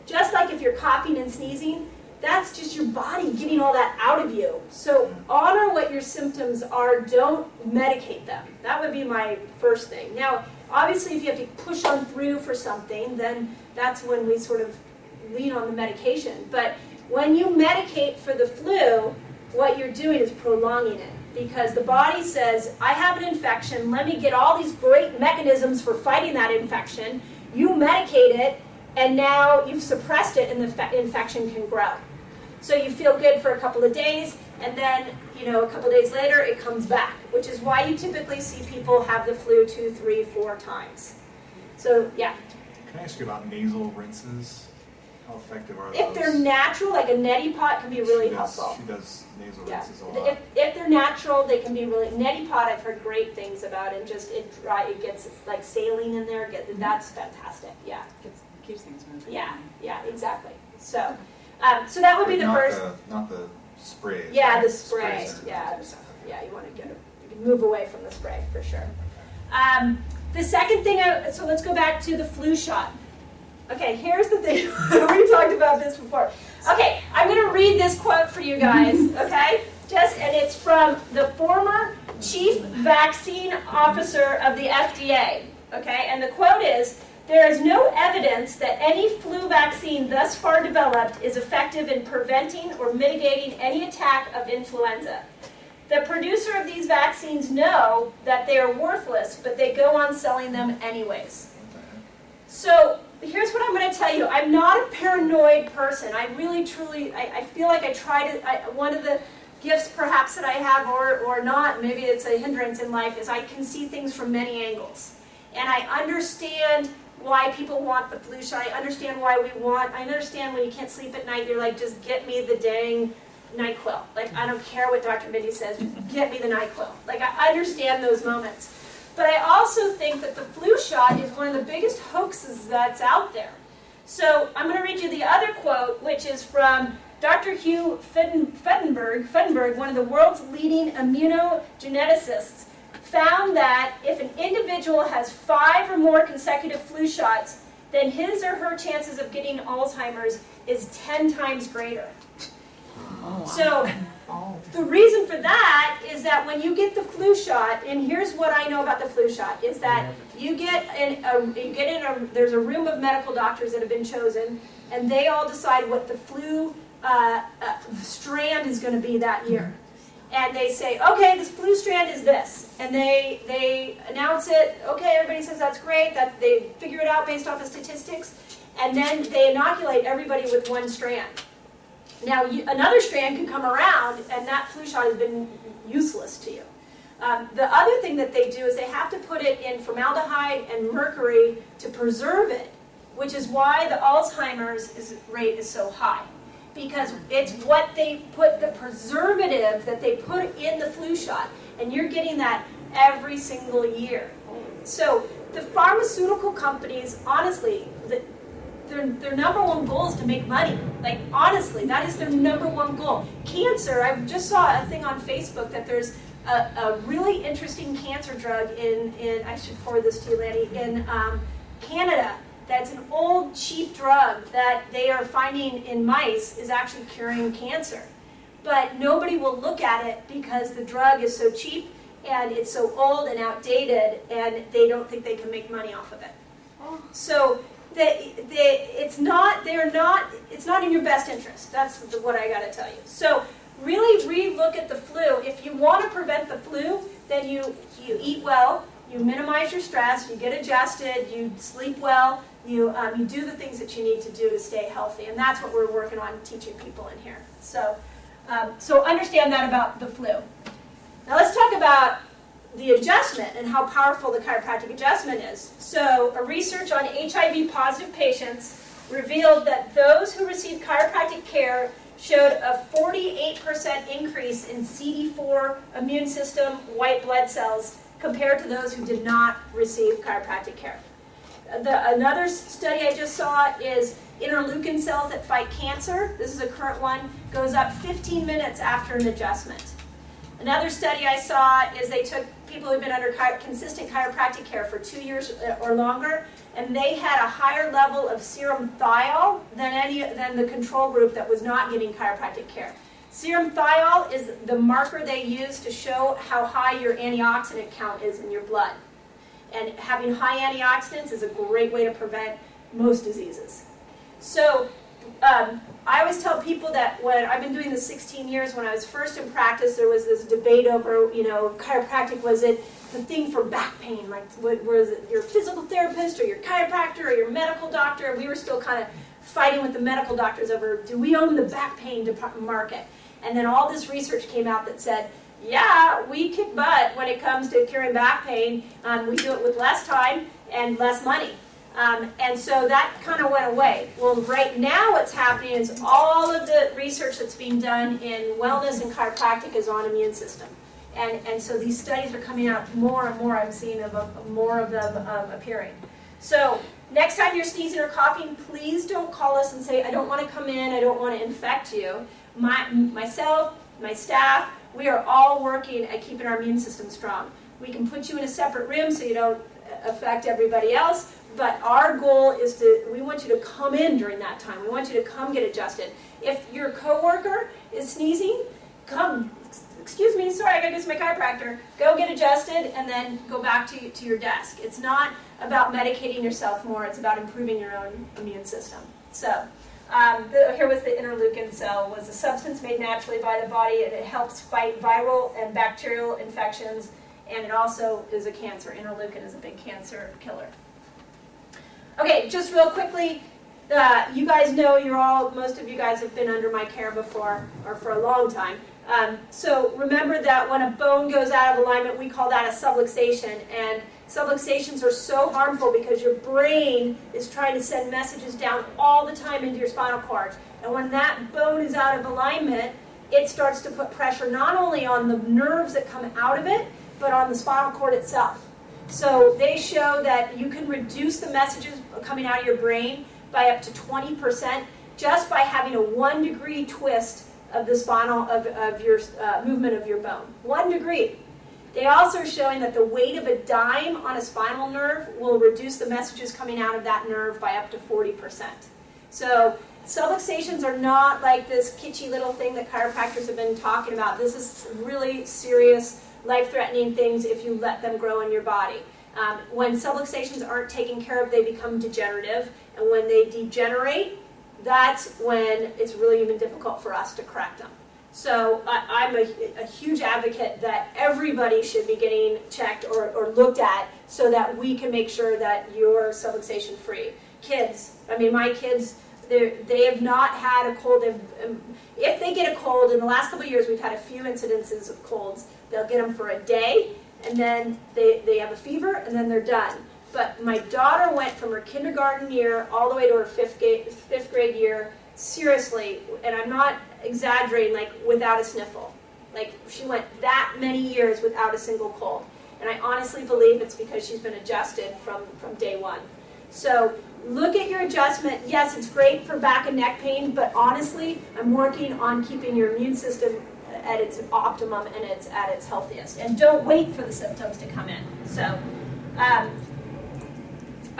Speaker 1: Just like if you're coughing and sneezing, that's just your body getting all that out of you. So honor what your symptoms are. Don't medicate them. That would be my first thing. Now, obviously, if you have to push on through for something, then that's when we sort of lean on the medication. But when you medicate for the flu, what you're doing is prolonging it. Because the body says, I have an infection, let me get all these great mechanisms for fighting that infection. You medicate it, and now you've suppressed it, and the infection can grow. So you feel good for a couple of days, and then a couple days later, it comes back, which is why you typically see people have the flu 2, 3, 4 times. So, yeah.
Speaker 2: Can I ask you about nasal rinses? How effective are those?
Speaker 1: If they're natural, like a neti pot can be really helpful.
Speaker 2: She does nasal
Speaker 1: Yeah.
Speaker 2: rinses a lot.
Speaker 1: If they're natural, they can be really, neti pot I've heard great things about, and just it gets like saline in there, that's fantastic, yeah.
Speaker 3: Keeps things moving.
Speaker 1: Yeah, exactly. So, so that would be the
Speaker 2: Not
Speaker 1: first.
Speaker 2: Not the spray.
Speaker 1: Yeah,
Speaker 2: right?
Speaker 1: the spray.
Speaker 2: Sprays are-
Speaker 1: Yeah, you want to you can move away from the spray for sure. The second thing, so let's go back to the flu shot. Okay, here's the thing. We talked about this before. Okay, I'm going to read this quote for you guys. Okay, and it's from the former chief vaccine officer of the FDA. Okay, and the quote is, "There is no evidence that any flu vaccine thus far developed is effective in preventing or mitigating any attack of influenza. The producer of these vaccines know that they are worthless, but they go on selling them anyways." So here's what I'm going to tell you. I'm not a paranoid person. I really, truly, I feel like I try to, one of the gifts perhaps that I have, or not, maybe it's a hindrance in life, is I can see things from many angles. And I understand why people want the flu shot. I understand why I understand when you can't sleep at night, you're like, just get me the dang NyQuil. Like, I don't care what Dr. Mindy says, just get me the NyQuil. Like, I understand those moments. But I also think that the flu shot is one of the biggest hoaxes that's out there. So I'm going to read you the other quote, which is from Dr. Hugh Fedenberg, one of the world's leading immunogeneticists, found that if an individual has 5 or more consecutive flu shots, then his or her chances of getting Alzheimer's is 10 times greater.
Speaker 3: Oh, wow.
Speaker 1: So the reason for that is that when you get the flu shot, and here's what I know about the flu shot, is that there's a room of medical doctors that have been chosen, and they all decide what the flu strand is going to be that year. And they say, okay, this flu strand is this. And they announce it, okay, everybody says that's great, they figure it out based off of statistics, and then they inoculate everybody with one strand. Now, another strand could come around, and that flu shot has been useless to you. The other thing that they do is they have to put it in formaldehyde and mercury to preserve it, which is why the Alzheimer's rate is so high. Because it's what they put, the preservative that they put in the flu shot, and you're getting that every single year. So the pharmaceutical companies, honestly, their number one goal is to make money. Like, honestly, that is their number one goal. Cancer, I just saw a thing on Facebook that there's a really interesting cancer drug in I should forward this to you, Lanny, in Canada. That's an old, cheap drug that they are finding in mice is actually curing cancer. But nobody will look at it because the drug is so cheap and it's so old and outdated, and they don't think they can make money off of it. So it's not in your best interest. That's what I got to tell you. So really re-look at the flu. If you want to prevent the flu, then you eat well, you minimize your stress, you get adjusted, you sleep well, you do the things that you need to do to stay healthy, and that's what we're working on teaching people in here. So understand that about the flu. Now let's talk about the adjustment and how powerful the chiropractic adjustment is. So a research on HIV-positive patients revealed that those who received chiropractic care showed a 48% increase in CD4 immune system white blood cells compared to those who did not receive chiropractic care. Another study I just saw is interleukin cells that fight cancer. This is a current one, goes up 15 minutes after an adjustment. Another study I saw is they took people who had been under consistent chiropractic care for 2 years or longer, and they had a higher level of serum thiol than the control group that was not getting chiropractic care. Serum thiol is the marker they use to show how high your antioxidant count is in your blood. And having high antioxidants is a great way to prevent most diseases. So I always tell people that when I've been doing this 16 years, when I was first in practice, there was this debate over, chiropractic, was it the thing for back pain? Like, was it your physical therapist or your chiropractor or your medical doctor? We were still kind of fighting with the medical doctors over, do we own the back pain market? And then all this research came out that said, yeah, we kick butt when it comes to curing back pain. We do it with less time and less money. And so that kind of went away. Well, right now what's happening is all of the research that's being done in wellness and chiropractic is on immune system. And so these studies are coming out more and more. I'm seeing more of them appearing. So next time you're sneezing or coughing, please don't call us and say, I don't want to come in, I don't want to infect you. Myself, my staff, we are all working at keeping our immune system strong. We can put you in a separate room so you don't affect everybody else, but our goal is we want you to come in during that time. We want you to come get adjusted. If your coworker is sneezing, come, excuse me, sorry, I gotta go to my chiropractor. Go get adjusted and then go back to your desk. It's not about medicating yourself more, it's about improving your own immune system. So, here was the interleukin cell, was a substance made naturally by the body, and it helps fight viral and bacterial infections, and it also is a cancer. Interleukin is a big cancer killer. Okay, just real quickly, you guys know most of you guys have been under my care before, or for a long time. So remember that when a bone goes out of alignment, we call that a subluxation, and subluxations are so harmful because your brain is trying to send messages down all the time into your spinal cord. And when that bone is out of alignment, it starts to put pressure not only on the nerves that come out of it, but on the spinal cord itself. So they show that you can reduce the messages coming out of your brain by up to 20% just by having a 1 degree twist of the spinal, of your movement of your bone. 1 degree. They also are showing that the weight of a dime on a spinal nerve will reduce the messages coming out of that nerve by up to 40%. So subluxations are not like this kitschy little thing that chiropractors have been talking about. This is really serious, life-threatening things if you let them grow in your body. When subluxations aren't taken care of, they become degenerative, and when they degenerate, that's when it's really even difficult for us to correct them. So I'm a huge advocate that everybody should be getting checked or looked at so that we can make sure that you're subluxation free. Kids, I mean my kids, they have not had a cold. If they get a cold, in the last couple of years we've had a few incidences of colds. They'll get them for a day, and then they have a fever, and then they're done. But my daughter went from her kindergarten year all the way to her fifth grade year, seriously, and I'm not exaggerating, like without a sniffle. Like she went that many years without a single cold. And I honestly believe it's because she's been adjusted from day one. So look at your adjustment. Yes, it's great for back and neck pain, but honestly, I'm working on keeping your immune system at its optimum and it's at its healthiest. And don't wait for the symptoms to come in. So,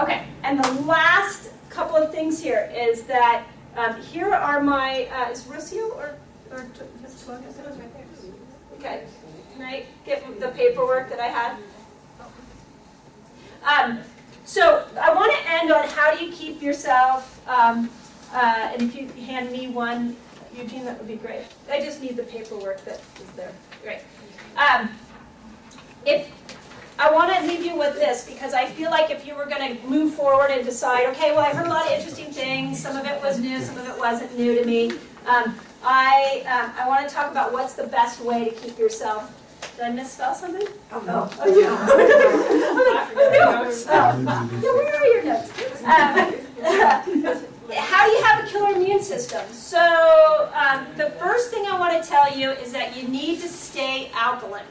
Speaker 1: okay, and the last couple of things here is that here are my, is Rocio or okay, can I get the paperwork that I had? So I want to end on how do you keep yourself, and if you hand me one, Eugene, that would be great. I just need the paperwork that is there. Great. I want to leave you with this because I feel like if you were going to move forward and decide, okay, well, I heard a lot of interesting things. Some of it was new, some of it wasn't new to me. I want to talk about what's the best way to keep yourself. Did I misspell something? Oh, no. Oh, yeah. Where are your notes? How do you have a killer immune system? So the first thing I want to tell you is that you need to stay alkaline.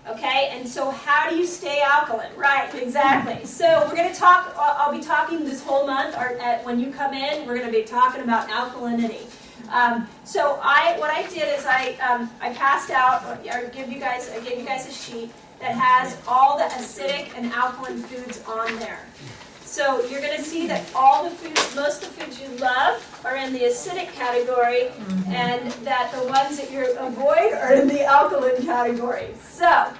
Speaker 1: Okay, and so how do you stay alkaline? Right, exactly. So we're going to talk, I'll be talking this whole month, or when you come in, we're going to be talking about alkalinity. So what I did is I passed out, or I gave you guys a sheet that has all the acidic and alkaline foods on there. So you're going to see that all the foods, most of the foods you love are in the acidic category, and that the ones that you avoid are in the alkaline category. So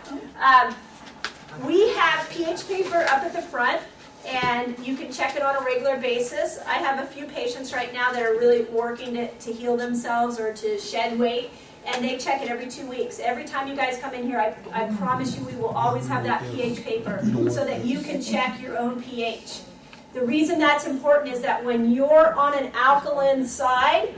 Speaker 1: we have pH paper up at the front, and you can check it on a regular basis. I have a few patients right now that are really working to heal themselves or to shed weight, and they check it every 2 weeks. Every time you guys come in here, I promise you we will always have that pH paper so that you can check your own pH. The reason that's important is that when you're on an alkaline side,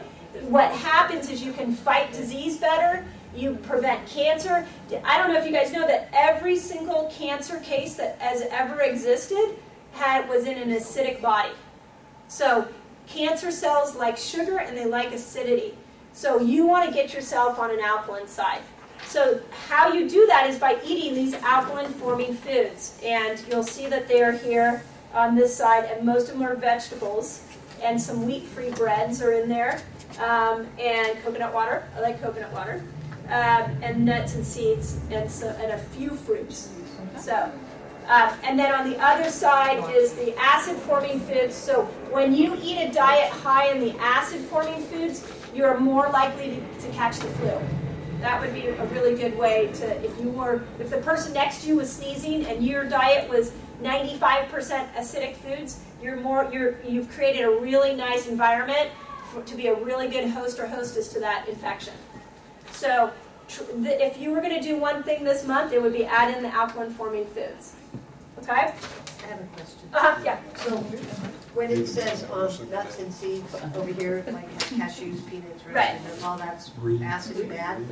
Speaker 1: what happens is you can fight disease better, you prevent cancer. I don't know if you guys know that every single cancer case that has ever existed was in an acidic body. So cancer cells like sugar and they like acidity. So you want to get yourself on an alkaline side. So how you do that is by eating these alkaline-forming foods. And you'll see that they are here on this side, and most of them are vegetables. And some wheat-free breads are in there. And coconut water. I like coconut water. And nuts and seeds, and a few fruits. So, and then on the other side is the acid-forming foods. So when you eat a diet high in the acid-forming foods, you're more likely to catch the flu. That would be a really good way to, if the person next to you was sneezing and your diet was 95% acidic foods, you've created a really nice environment to be a really good host or hostess to that infection. So if you were going to do one thing this month, it would be add in the alkaline-forming foods. Okay?
Speaker 4: I have a question.
Speaker 1: Yeah.
Speaker 4: So when it says nuts and seeds over here, like cashews, peanuts,
Speaker 1: Right.
Speaker 4: and all that's acid and bad,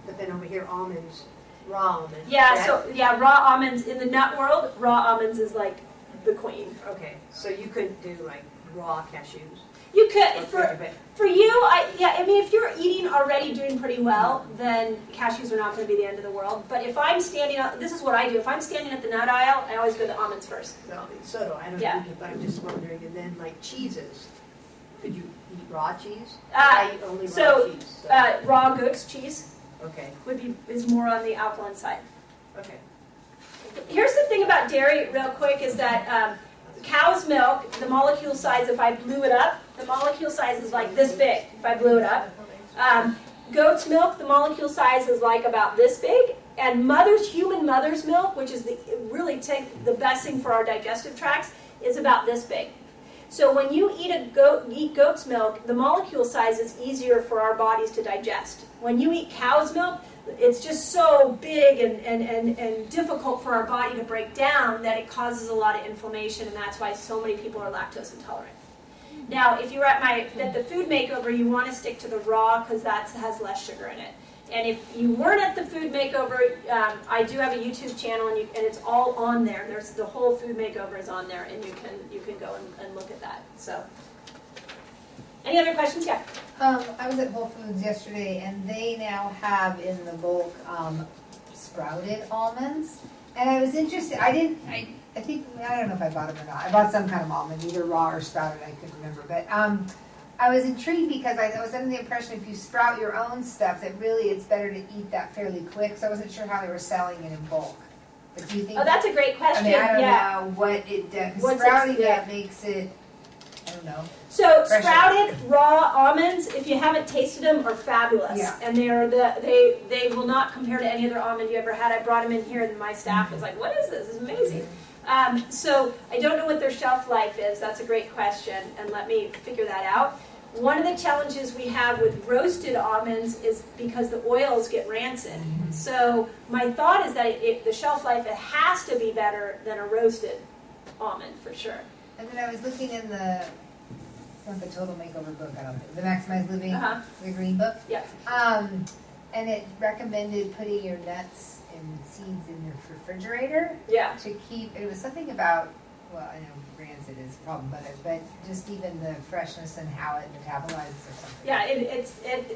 Speaker 4: but then over here almonds, raw almonds.
Speaker 1: Yeah,
Speaker 4: bad?
Speaker 1: so raw almonds in the nut world, raw almonds is like the queen.
Speaker 4: Okay, so you could do like raw cashews.
Speaker 1: You could
Speaker 4: But
Speaker 1: for you, I mean, if you're eating already doing pretty well, then cashews are not going to be the end of the world. But if I'm standing up, this is what I do. If I'm standing at the nut aisle, I always go to almonds first.
Speaker 4: no, so do I. I don't
Speaker 1: Yeah.
Speaker 4: eat it, but I'm just wondering. And then like cheeses, could you eat raw cheese?
Speaker 1: Uh,
Speaker 4: I eat only raw
Speaker 1: so,
Speaker 4: cheese.
Speaker 1: Raw goat's cheese
Speaker 4: Okay,
Speaker 1: is more on the alkaline side.
Speaker 4: okay.
Speaker 1: Here's the thing about dairy, real quick, is that cow's milk, the molecule size, if I blew it up, the molecule size is like this big, if I blew it up. Goat's milk, the molecule size is like about this big. And human mother's milk, which is the best thing for our digestive tracts, is about this big. So when you eat goat's milk, the molecule size is easier for our bodies to digest. When you eat cow's milk, it's just so big and difficult for our body to break down that it causes a lot of inflammation, and that's why so many people are lactose intolerant. Now, if you were at the food makeover, you want to stick to the raw because that has less sugar in it. And if you weren't at the food makeover, I do have a YouTube channel, and it's all on there. There's the whole food makeover is on there, and you can go and look at that. So, any other questions? Yeah.
Speaker 5: I was at Whole Foods yesterday, and they now have in the bulk sprouted almonds. And I was interested. I don't know if I bought them or not. I bought some kind of almond, either raw or sprouted. I couldn't remember, but I was intrigued because I was under the impression if you sprout your own stuff, that really it's better to eat that fairly quick. So I wasn't sure how they were selling it in bulk. But do you think?
Speaker 1: Oh, that's a great question.
Speaker 5: I mean, I don't
Speaker 1: yeah.
Speaker 5: know what it does.
Speaker 1: What's
Speaker 5: Sprouting
Speaker 1: it-
Speaker 5: that makes it. I don't know.
Speaker 1: So
Speaker 5: Fresh
Speaker 1: sprouted raw almonds, if you haven't tasted them, are fabulous.
Speaker 5: Yeah.
Speaker 1: And they will not compare to any other almond you ever had. I brought them in here, and my staff was like, "What is this? This is amazing." So I don't know what their shelf life is. That's a great question, and let me figure that out. One of the challenges we have with roasted almonds is because the oils get rancid. So my thought is that the shelf life, it has to be better than a roasted almond for sure.
Speaker 5: And then I was looking in it's not the Total Makeover book, I don't think, the Maximize Living,
Speaker 1: Uh-huh.
Speaker 5: the green book.
Speaker 1: Yeah.
Speaker 5: And it recommended putting your nuts and seeds in your refrigerator
Speaker 1: Yeah.
Speaker 5: to keep, it was something about, well, I know rancid is a problem, but just even the freshness and how it metabolizes or something.
Speaker 1: Yeah,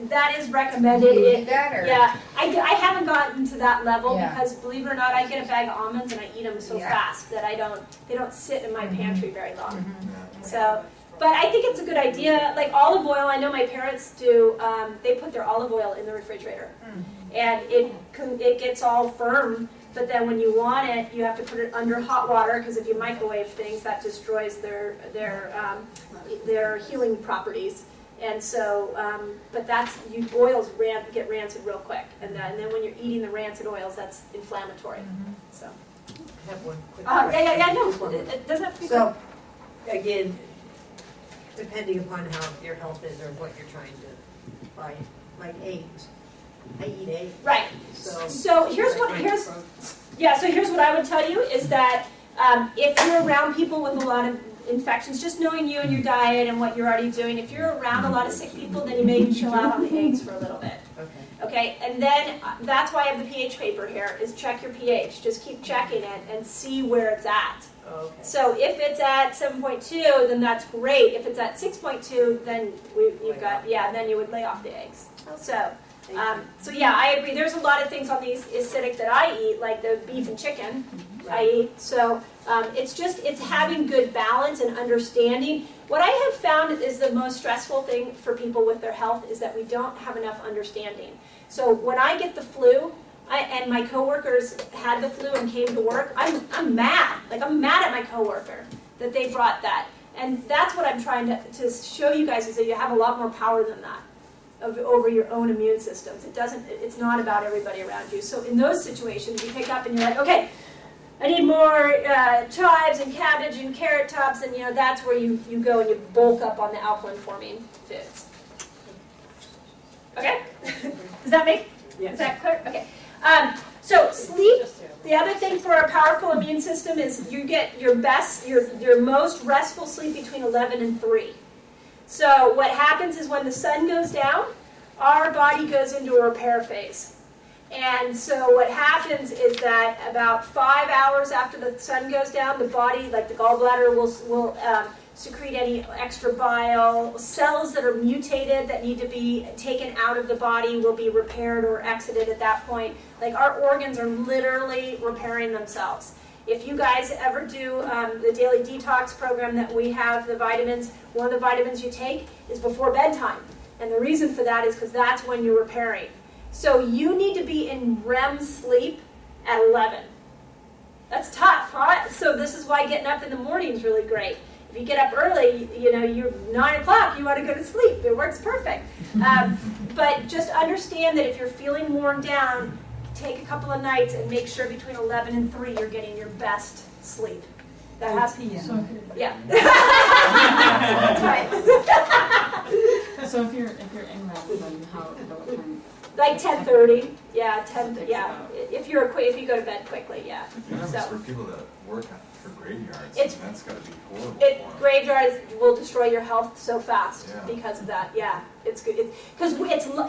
Speaker 1: that is recommended.
Speaker 5: Do you do that, or?
Speaker 1: Yeah, I haven't gotten to that level
Speaker 5: Yeah.
Speaker 1: because believe it or not, I get a bag of almonds and I eat them so
Speaker 5: Yeah.
Speaker 1: fast that they don't sit in my pantry very long.
Speaker 5: Mhm.
Speaker 1: So, but I think it's a good idea. Like olive oil, I know my parents do. They put their olive oil in the refrigerator, and it gets all firm. But then when you want it, you have to put it under hot water because if you microwave things, that destroys their healing properties. And so, but oils get rancid real quick, and then when you're eating the rancid oils, that's inflammatory. So,
Speaker 4: I have one quick
Speaker 1: yeah,
Speaker 4: question.
Speaker 1: no,
Speaker 4: Just one more.
Speaker 1: it doesn't have to be.
Speaker 4: So, again, depending upon how your health is or what you're trying to buy, like eggs. I eat eggs.
Speaker 1: Right. So here's what I would tell you is that if you're around people with a lot of infections. Just knowing you and your diet and what you're already doing. If you're around a lot of sick people, then you may chill out on the eggs for a little bit.
Speaker 4: Okay.
Speaker 1: Okay, and then that's why I have the pH paper here, is check your pH. Just keep checking it and see where it's at.
Speaker 4: Okay.
Speaker 1: So if it's at 7.2, then that's great. If it's at 6.2, then then you would lay off the eggs. So yeah, I agree. There's a lot of things on these acidic that I eat, like the beef and chicken I eat. So it's having good balance and understanding. What I have found is the most stressful thing for people with their health is that we don't have enough understanding. So when I get the flu, and my coworkers had the flu and came to work, I'm mad. Like, I'm mad at my coworker that they brought that. And that's what I'm trying to show you guys, is that you have a lot more power than that over your own immune systems. It's not about everybody around you. So in those situations, you pick up and you're like, okay, I need more chives and cabbage and carrot tops, and that's where you go and you bulk up on the alkaline-forming foods. Okay? Does that make?
Speaker 3: Yes.
Speaker 1: Is that clear? Okay. So sleep. The other thing for a powerful immune system is you get your most restful sleep between 11 and 3. So what happens is when the sun goes down, our body goes into a repair phase. And so what happens is that about 5 hours after the sun goes down, the body, like the gallbladder, will secrete any extra bile. Cells that are mutated that need to be taken out of the body will be repaired or exited at that point. Like, our organs are literally repairing themselves. If you guys ever do the daily detox program that we have, the vitamins, one of the vitamins you take is before bedtime. And the reason for that is because that's when you're repairing. So you need to be in REM sleep at 11. That's tough, huh? So this is why getting up in the morning is really great. If you get up early, you're 9 o'clock, you want to go to sleep. It works perfect. But just understand that if you're feeling worn down, take a couple of nights and make sure between 11 and 3 you're getting your best sleep. That has to be. Yeah. That's right.
Speaker 3: So if you're in REM, then what time?
Speaker 1: Like 10:30. Yeah, 10. Yeah. If you go to bed quickly, yeah.
Speaker 2: Yeah,
Speaker 1: So
Speaker 2: for people that work for graveyards,
Speaker 1: It's-
Speaker 2: that's got to be horrible. for 'em.
Speaker 1: Graveyards will destroy your health so fast
Speaker 2: Yeah.
Speaker 1: because of that. Yeah, it's good. Because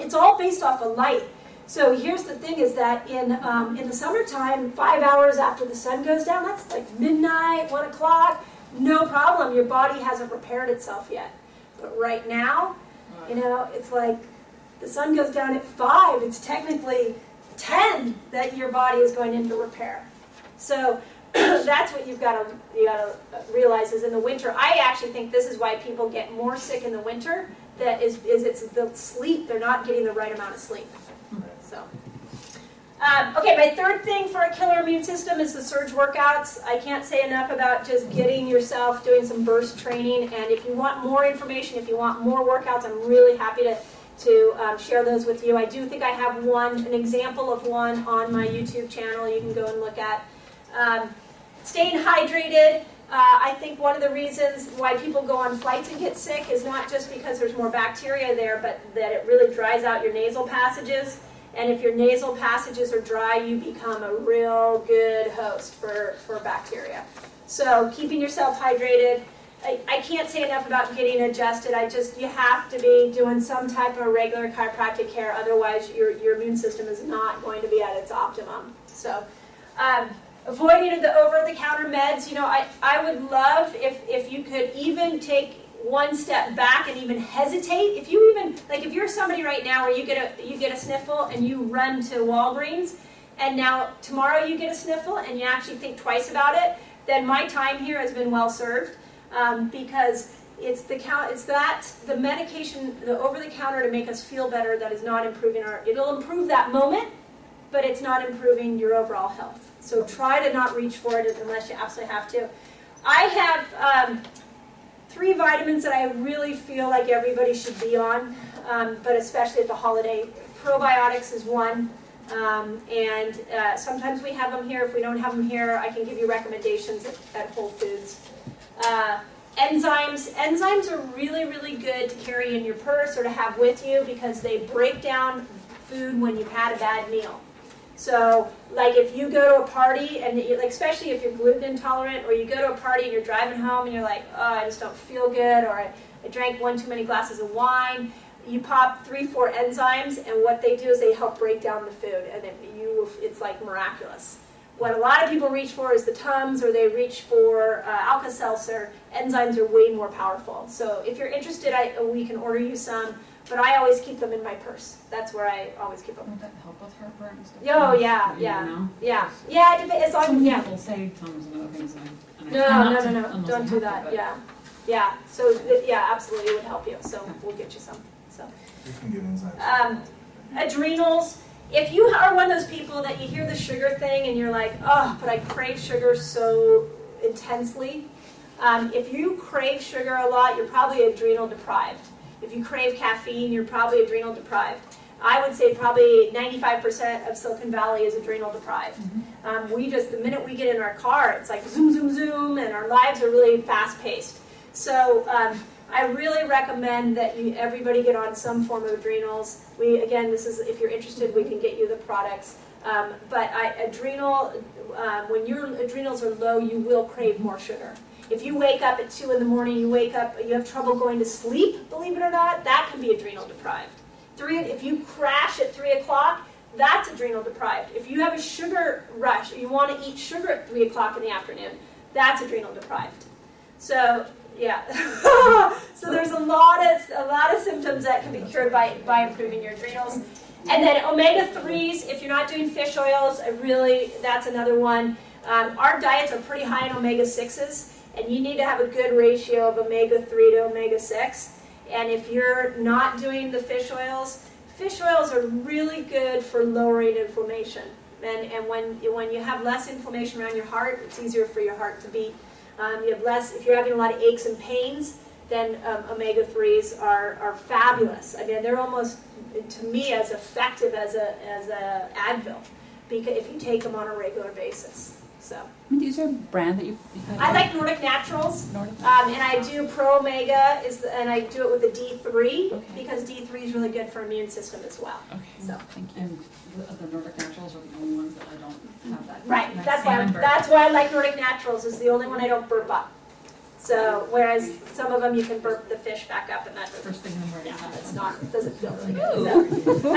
Speaker 1: it's all based off of light. So here's the thing: is that in the summertime, 5 hours after the sun goes down, that's like midnight, 1 o'clock. No problem. Your body hasn't repaired itself yet. But right now, it's like the sun goes down at 5. It's technically 10 that your body is going into repair. So that's what you got to realize is in the winter. I actually think this is why people get more sick in the winter. That is it's the sleep. They're not getting the right amount of sleep. So. Okay, my third thing for a killer immune system is the surge workouts. I can't say enough about just getting yourself doing some burst training. And if you want more information, if you want more workouts, I'm really happy to share those with you. I do think I have an example of one on my YouTube channel you can go and look at. Staying hydrated. I think one of the reasons why people go on flights and get sick is not just because there's more bacteria there, but that it really dries out your nasal passages. And if your nasal passages are dry, you become a real good host for bacteria. So keeping yourself hydrated. I can't say enough about getting adjusted. You have to be doing some type of regular chiropractic care. Otherwise, your immune system is not going to be at its optimum. So avoiding the over-the-counter meds. I would love if you could even take one step back and even hesitate. If you're somebody right now where you get a sniffle and you run to Walgreens, and now tomorrow you get a sniffle and you actually think twice about it, then my time here has been well served, because it's the medication, the over-the-counter to make us feel better, that is not improving it'll improve that moment, but it's not improving your overall health. So try to not reach for it unless you absolutely have to. I have 3 vitamins that I really feel like everybody should be on, but especially at the holiday. Probiotics is one, and sometimes we have them here. If we don't have them here, I can give you recommendations at Whole Foods. Enzymes are really, really good to carry in your purse or to have with you because they break down food when you've had a bad meal. So, like if you go to a party, and like especially if you're gluten intolerant, or you go to a party and you're driving home and you're like, oh, I just don't feel good, or I drank one too many glasses of wine, you pop 3-4 enzymes, and what they do is they help break down the food, and it's like miraculous. What a lot of people reach for is the Tums, or they reach for Alka-Seltzer. Enzymes are way more powerful. So if you're interested, we can order you some, but I always keep them in my purse. That's where I always keep them.
Speaker 3: Would that help with heartburn and stuff?
Speaker 1: Oh, yeah,
Speaker 3: You
Speaker 1: yeah.
Speaker 3: know?
Speaker 1: Yeah, it depends. As long
Speaker 3: Some
Speaker 1: yeah.
Speaker 3: people say Tums and other things, and I
Speaker 1: No,
Speaker 3: try not
Speaker 1: no,
Speaker 3: to
Speaker 1: no, no,
Speaker 3: unless I
Speaker 1: don't do
Speaker 3: have to,
Speaker 1: that,
Speaker 3: but-
Speaker 1: yeah. So, yeah, absolutely, it would help you, so we'll get you some, so.
Speaker 2: You can get enzymes.
Speaker 1: Adrenals, if you are one of those people that you hear the sugar thing and you're like, oh, but I crave sugar so intensely. If you crave sugar a lot, you're probably adrenal deprived. If you crave caffeine, you're probably adrenal deprived. I would say probably 95% of Silicon Valley is adrenal deprived. The minute we get in our car, it's like zoom, zoom, zoom, and our lives are really fast paced. So I really recommend that everybody get on some form of adrenals. This is, if you're interested, we can get you the products. When your adrenals are low, you will crave more sugar. If you wake up at 2 in the morning, you have trouble going to sleep, believe it or not, that can be adrenal deprived. If you crash at 3 o'clock, that's adrenal deprived. If you have a sugar rush, you want to eat sugar at 3 o'clock in the afternoon, that's adrenal deprived. So, yeah. So there's a lot of symptoms that can be cured by improving your adrenals. And then omega-3s, if you're not doing fish oils, that's another one. Our diets are pretty high in omega-6s, and you need to have a good ratio of omega-3 to omega-6. And if you're not doing the fish oils are really good for lowering inflammation. And when you have less inflammation around your heart, it's easier for your heart to beat. You have less, if you're having a lot of aches and pains, then omega-3s are fabulous. I mean, they're almost, to me, as effective as a Advil, because if you take them on a regular basis. So.
Speaker 3: Is there a brand that you
Speaker 1: I like Nordic Naturals,
Speaker 3: Nordic?
Speaker 1: and I do Pro Omega, and I do it with the D3,
Speaker 3: Okay.
Speaker 1: because D3 is really good for immune system as well.
Speaker 3: Okay,
Speaker 1: So.
Speaker 3: thank you. And the Nordic Naturals are the only ones that I don't have that.
Speaker 1: Right,
Speaker 3: that
Speaker 1: that's
Speaker 3: salmon burp.
Speaker 1: why I like Nordic Naturals, is the only one I don't burp up. So, whereas some of them you can burp the fish back up, and that doesn't,
Speaker 3: First thing in the morning.
Speaker 1: yeah, it doesn't feel really good. So,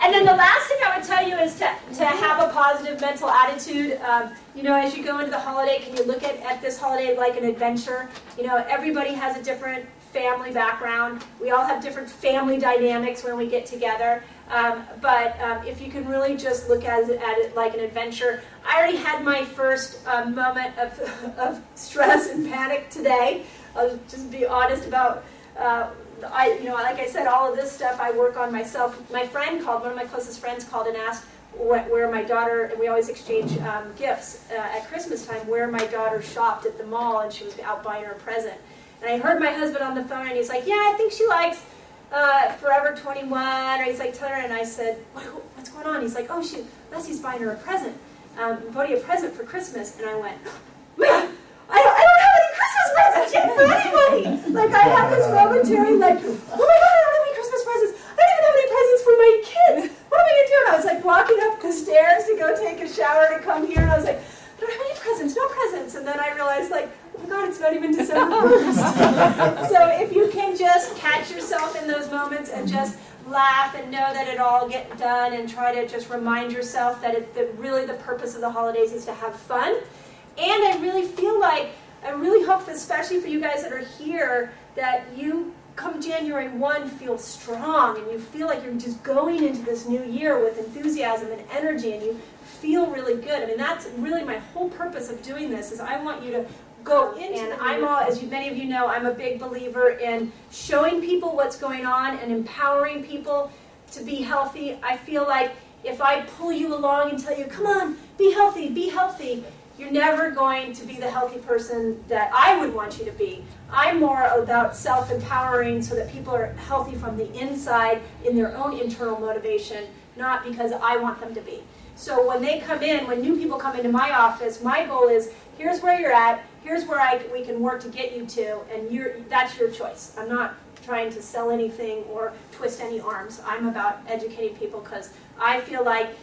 Speaker 1: and then the last thing I would tell you is to have a positive mental attitude. As you go into the holiday, can you look at this holiday like an adventure? Everybody has a different family background. We all have different family dynamics when we get together. But if you can really just look at it like an adventure. I already had my first moment of stress and panic today. I'll just be honest about, like I said, all of this stuff I work on myself. My friend called, one of my closest friends called and asked where my daughter, and we always exchange gifts at Christmas time, where my daughter shopped at the mall, and she was out buying her a present. And I heard my husband on the phone, and he's like, yeah, I think she likes Forever 21, or he's like, tell her, and I said, what's going on? He's like, oh, Leslie's buying her a present, bought you a present for Christmas. And I went, man, I don't have any Christmas presents yet for anybody. Like, I had this momentary, like, oh my God, I don't have any Christmas presents. I don't even have any presents for my kids. What am I going to do? And I was like walking up the stairs to go take a shower to come here, and I was like, I don't have any presents, no presents. And then I realized, like, oh my God, it's not even December 1st. So if you can just catch yourself in those moments and just laugh and know that it all get done, and try to just remind yourself that really the purpose of the holidays is to have fun. And I really hope, especially for you guys that are here, that you come January 1 feel strong, and you feel like you're just going into this new year with enthusiasm and energy, and you feel really good. I mean, that's really my whole purpose of doing this, is I want you to go into, and as many of you know, I'm a big believer in showing people what's going on and empowering people to be healthy. I feel like if I pull you along and tell you, come on, be healthy, you're never going to be the healthy person that I would want you to be. I'm more about self-empowering so that people are healthy from the inside in their own internal motivation, not because I want them to be. So when new people come into my office, my goal is, here's where you're at, here's where we can work to get you to, and that's your choice. I'm not trying to sell anything or twist any arms. I'm about educating people, because I feel like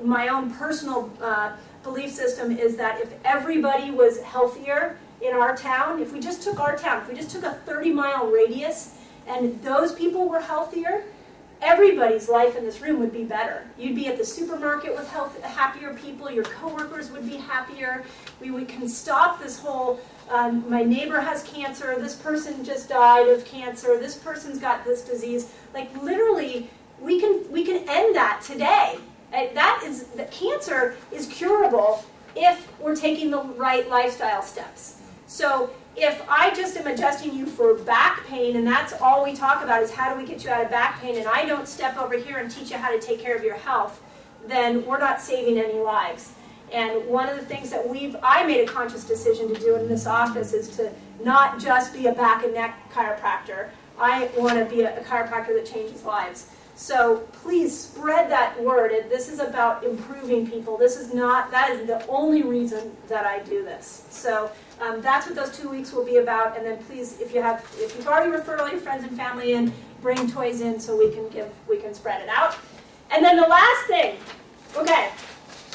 Speaker 1: my own personal belief system is that if everybody was healthier in our town, if we just took our town, if we just took a 30-mile radius and those people were healthier, everybody's life in this room would be better. You'd be at the supermarket with happier people, your coworkers would be happier. We can stop this whole, my neighbor has cancer, this person just died of cancer, this person's got this disease. Like literally, we can end that today. That cancer is curable if we're taking the right lifestyle steps. So if I just am adjusting you for back pain, and that's all we talk about is how do we get you out of back pain, and I don't step over here and teach you how to take care of your health, then we're not saving any lives. And one of the things that I made a conscious decision to do in this office is to not just be a back and neck chiropractor. I want to be a chiropractor that changes lives. So please spread that word. This is about improving people. That is the only reason that I do this. So that's what those 2 weeks will be about. And then please, if you've already referred all your friends and family in, bring toys in so we can spread it out. And then the last thing, okay.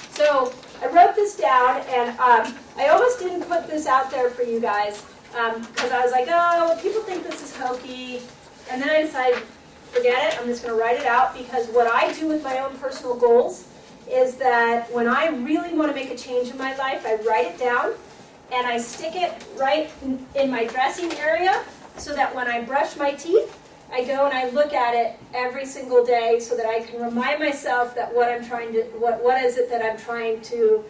Speaker 1: So I wrote this down, and I almost didn't put this out there for you guys because I was like, oh, people think this is hokey. And then I decided, forget it, I'm just going to write it out, because what I do with my own personal goals is that when I really want to make a change in my life, I write it down and I stick it right in my dressing area so that when I brush my teeth, I go and I look at it every single day so that I can remind myself that what is it that I'm trying to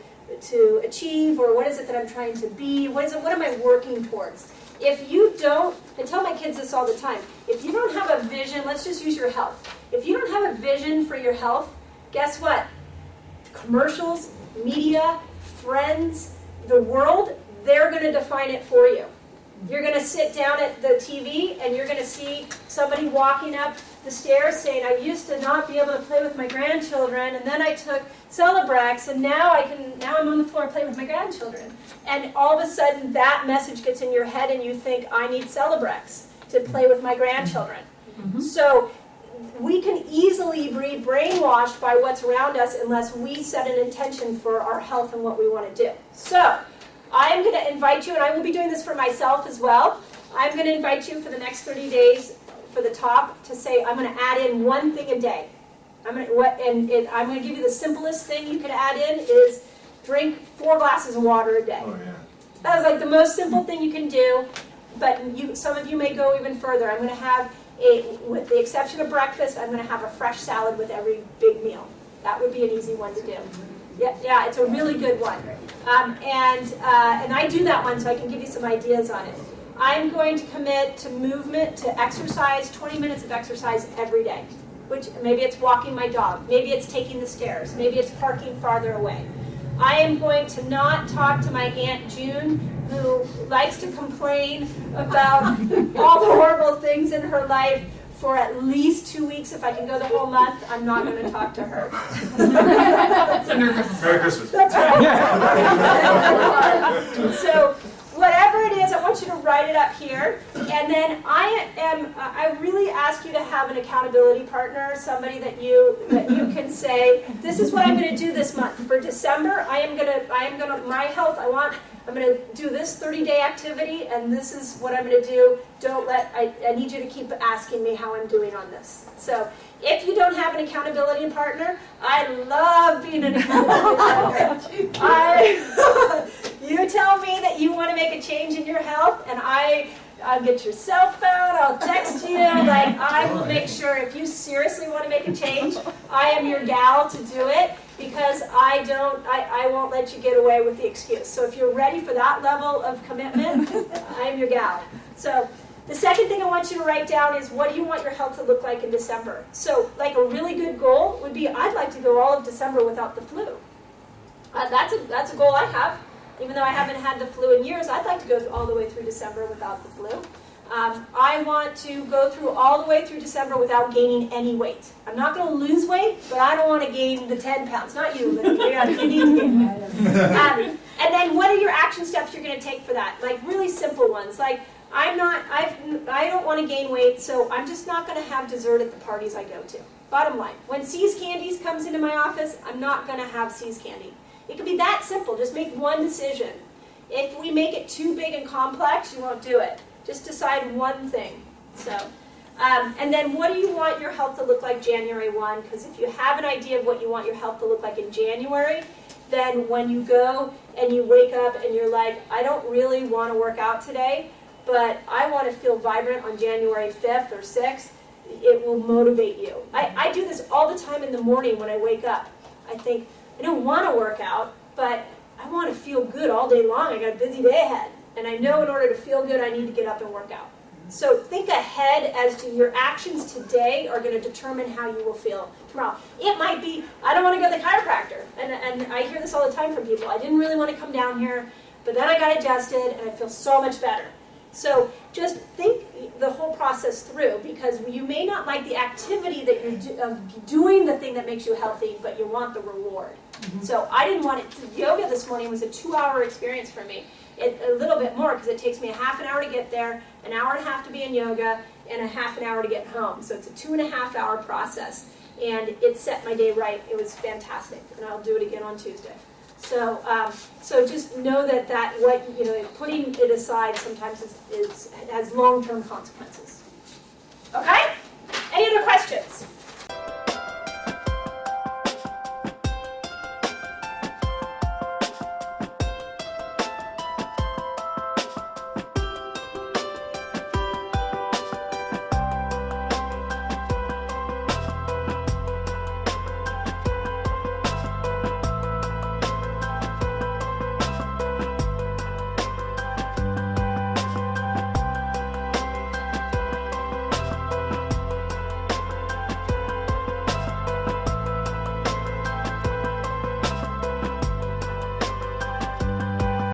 Speaker 1: achieve, or what is it that I'm trying to be, what am I working towards? If you don't, I tell my kids this all the time, if you don't have a vision, let's just use your health. If you don't have a vision for your health, guess what? Commercials, media, friends, the world, they're going to define it for you. You're going to sit down at the TV and you're going to see somebody walking up the stairs saying, I used to not be able to play with my grandchildren, and then I took Celebrex, and now I'm on the floor and play with my grandchildren. And all of a sudden that message gets in your head and you think, I need Celebrex to play with my grandchildren. Mm-hmm. So we can easily be brainwashed by what's around us unless we set an intention for our health and what we want to do. So I am going to invite you, and I will be doing this for myself as well. I'm going to invite you for the next 30 days for the top to say, I'm going to add in one thing a day. I'm going to give you the simplest thing you could add in is drink 4 glasses of water a day.
Speaker 2: Oh, yeah.
Speaker 1: That is like the most simple thing you can do, but some of you may go even further. I'm going to have, with the exception of breakfast, I'm going to have a fresh salad with every big meal. That would be an easy one to do. Yeah, it's a really good one. And I do that one so I can give you some ideas on it. I'm going to commit to movement, to exercise, 20 minutes of exercise every day. Which maybe it's walking my dog, maybe it's taking the stairs, maybe it's parking farther away. I am going to not talk to my Aunt June, who likes to complain about all the horrible things in her life for at least 2 weeks. If I can go the whole month, I'm not going to talk to her.
Speaker 2: Merry Christmas.
Speaker 1: That's right. So whatever it is, I want you to write it up here. And then I really ask you to have an accountability partner, somebody that you can say, this is what I'm going to do this month. For December, I'm going to do this 30-day activity, and this is what I'm going to do. I need you to keep asking me how I'm doing on this. So if you don't have an accountability partner, I love being an accountability partner. You tell me that you want to make a change in your health, and I'll get your cell phone, I'll text you, I will make sure if you seriously want to make a change, I am your gal to do it, because I won't let you get away with the excuse. So if you're ready for that level of commitment, I am your gal. So the second thing I want you to write down is, what do you want your health to look like in December? So like a really good goal would be, I'd like to go all of December without the flu. That's a goal I have. Even though I haven't had the flu in years, I'd like to go all the way through December without the flu. I want to go through all the way through December without gaining any weight. I'm not going to lose weight, but I don't want to gain the 10 pounds. Not you, but you need to gain weight. And then what are your action steps you're going to take for that? Like really simple ones. Like I don't want to gain weight, so I'm just not going to have dessert at the parties I go to. Bottom line, when C's Candies comes into my office, I'm not going to have C's Candy. It could be that simple. Just make one decision. If we make it too big and complex, you won't do it. Just decide one thing. So, and then what do you want your health to look like January 1? Because if you have an idea of what you want your health to look like in January, then when you go and you wake up and you're like, I don't really want to work out today, but I want to feel vibrant on January 5th or 6th, it will motivate you. I do this all the time in the morning when I wake up. I think, I don't want to work out, but I want to feel good all day long. I got a busy day ahead. And I know in order to feel good, I need to get up and work out. So think ahead as to your actions today are going to determine how you will feel tomorrow. It might be, I don't want to go to the chiropractor. And I hear this all the time from people. I didn't really want to come down here, but then I got adjusted and I feel so much better. So just think the whole process through, because you may not like the activity that you're of doing the thing that makes you healthy, but you want the reward. So I didn't want it. Yoga this morning was a 2-hour experience for me. A little bit more, because it takes me a half an hour to get there, an hour and a half to be in yoga, and a half an hour to get home. So it's a 2.5-hour process, and it set my day right. It was fantastic, and I'll do it again on Tuesday. So, so just know that putting it aside sometimes has long-term consequences. Okay?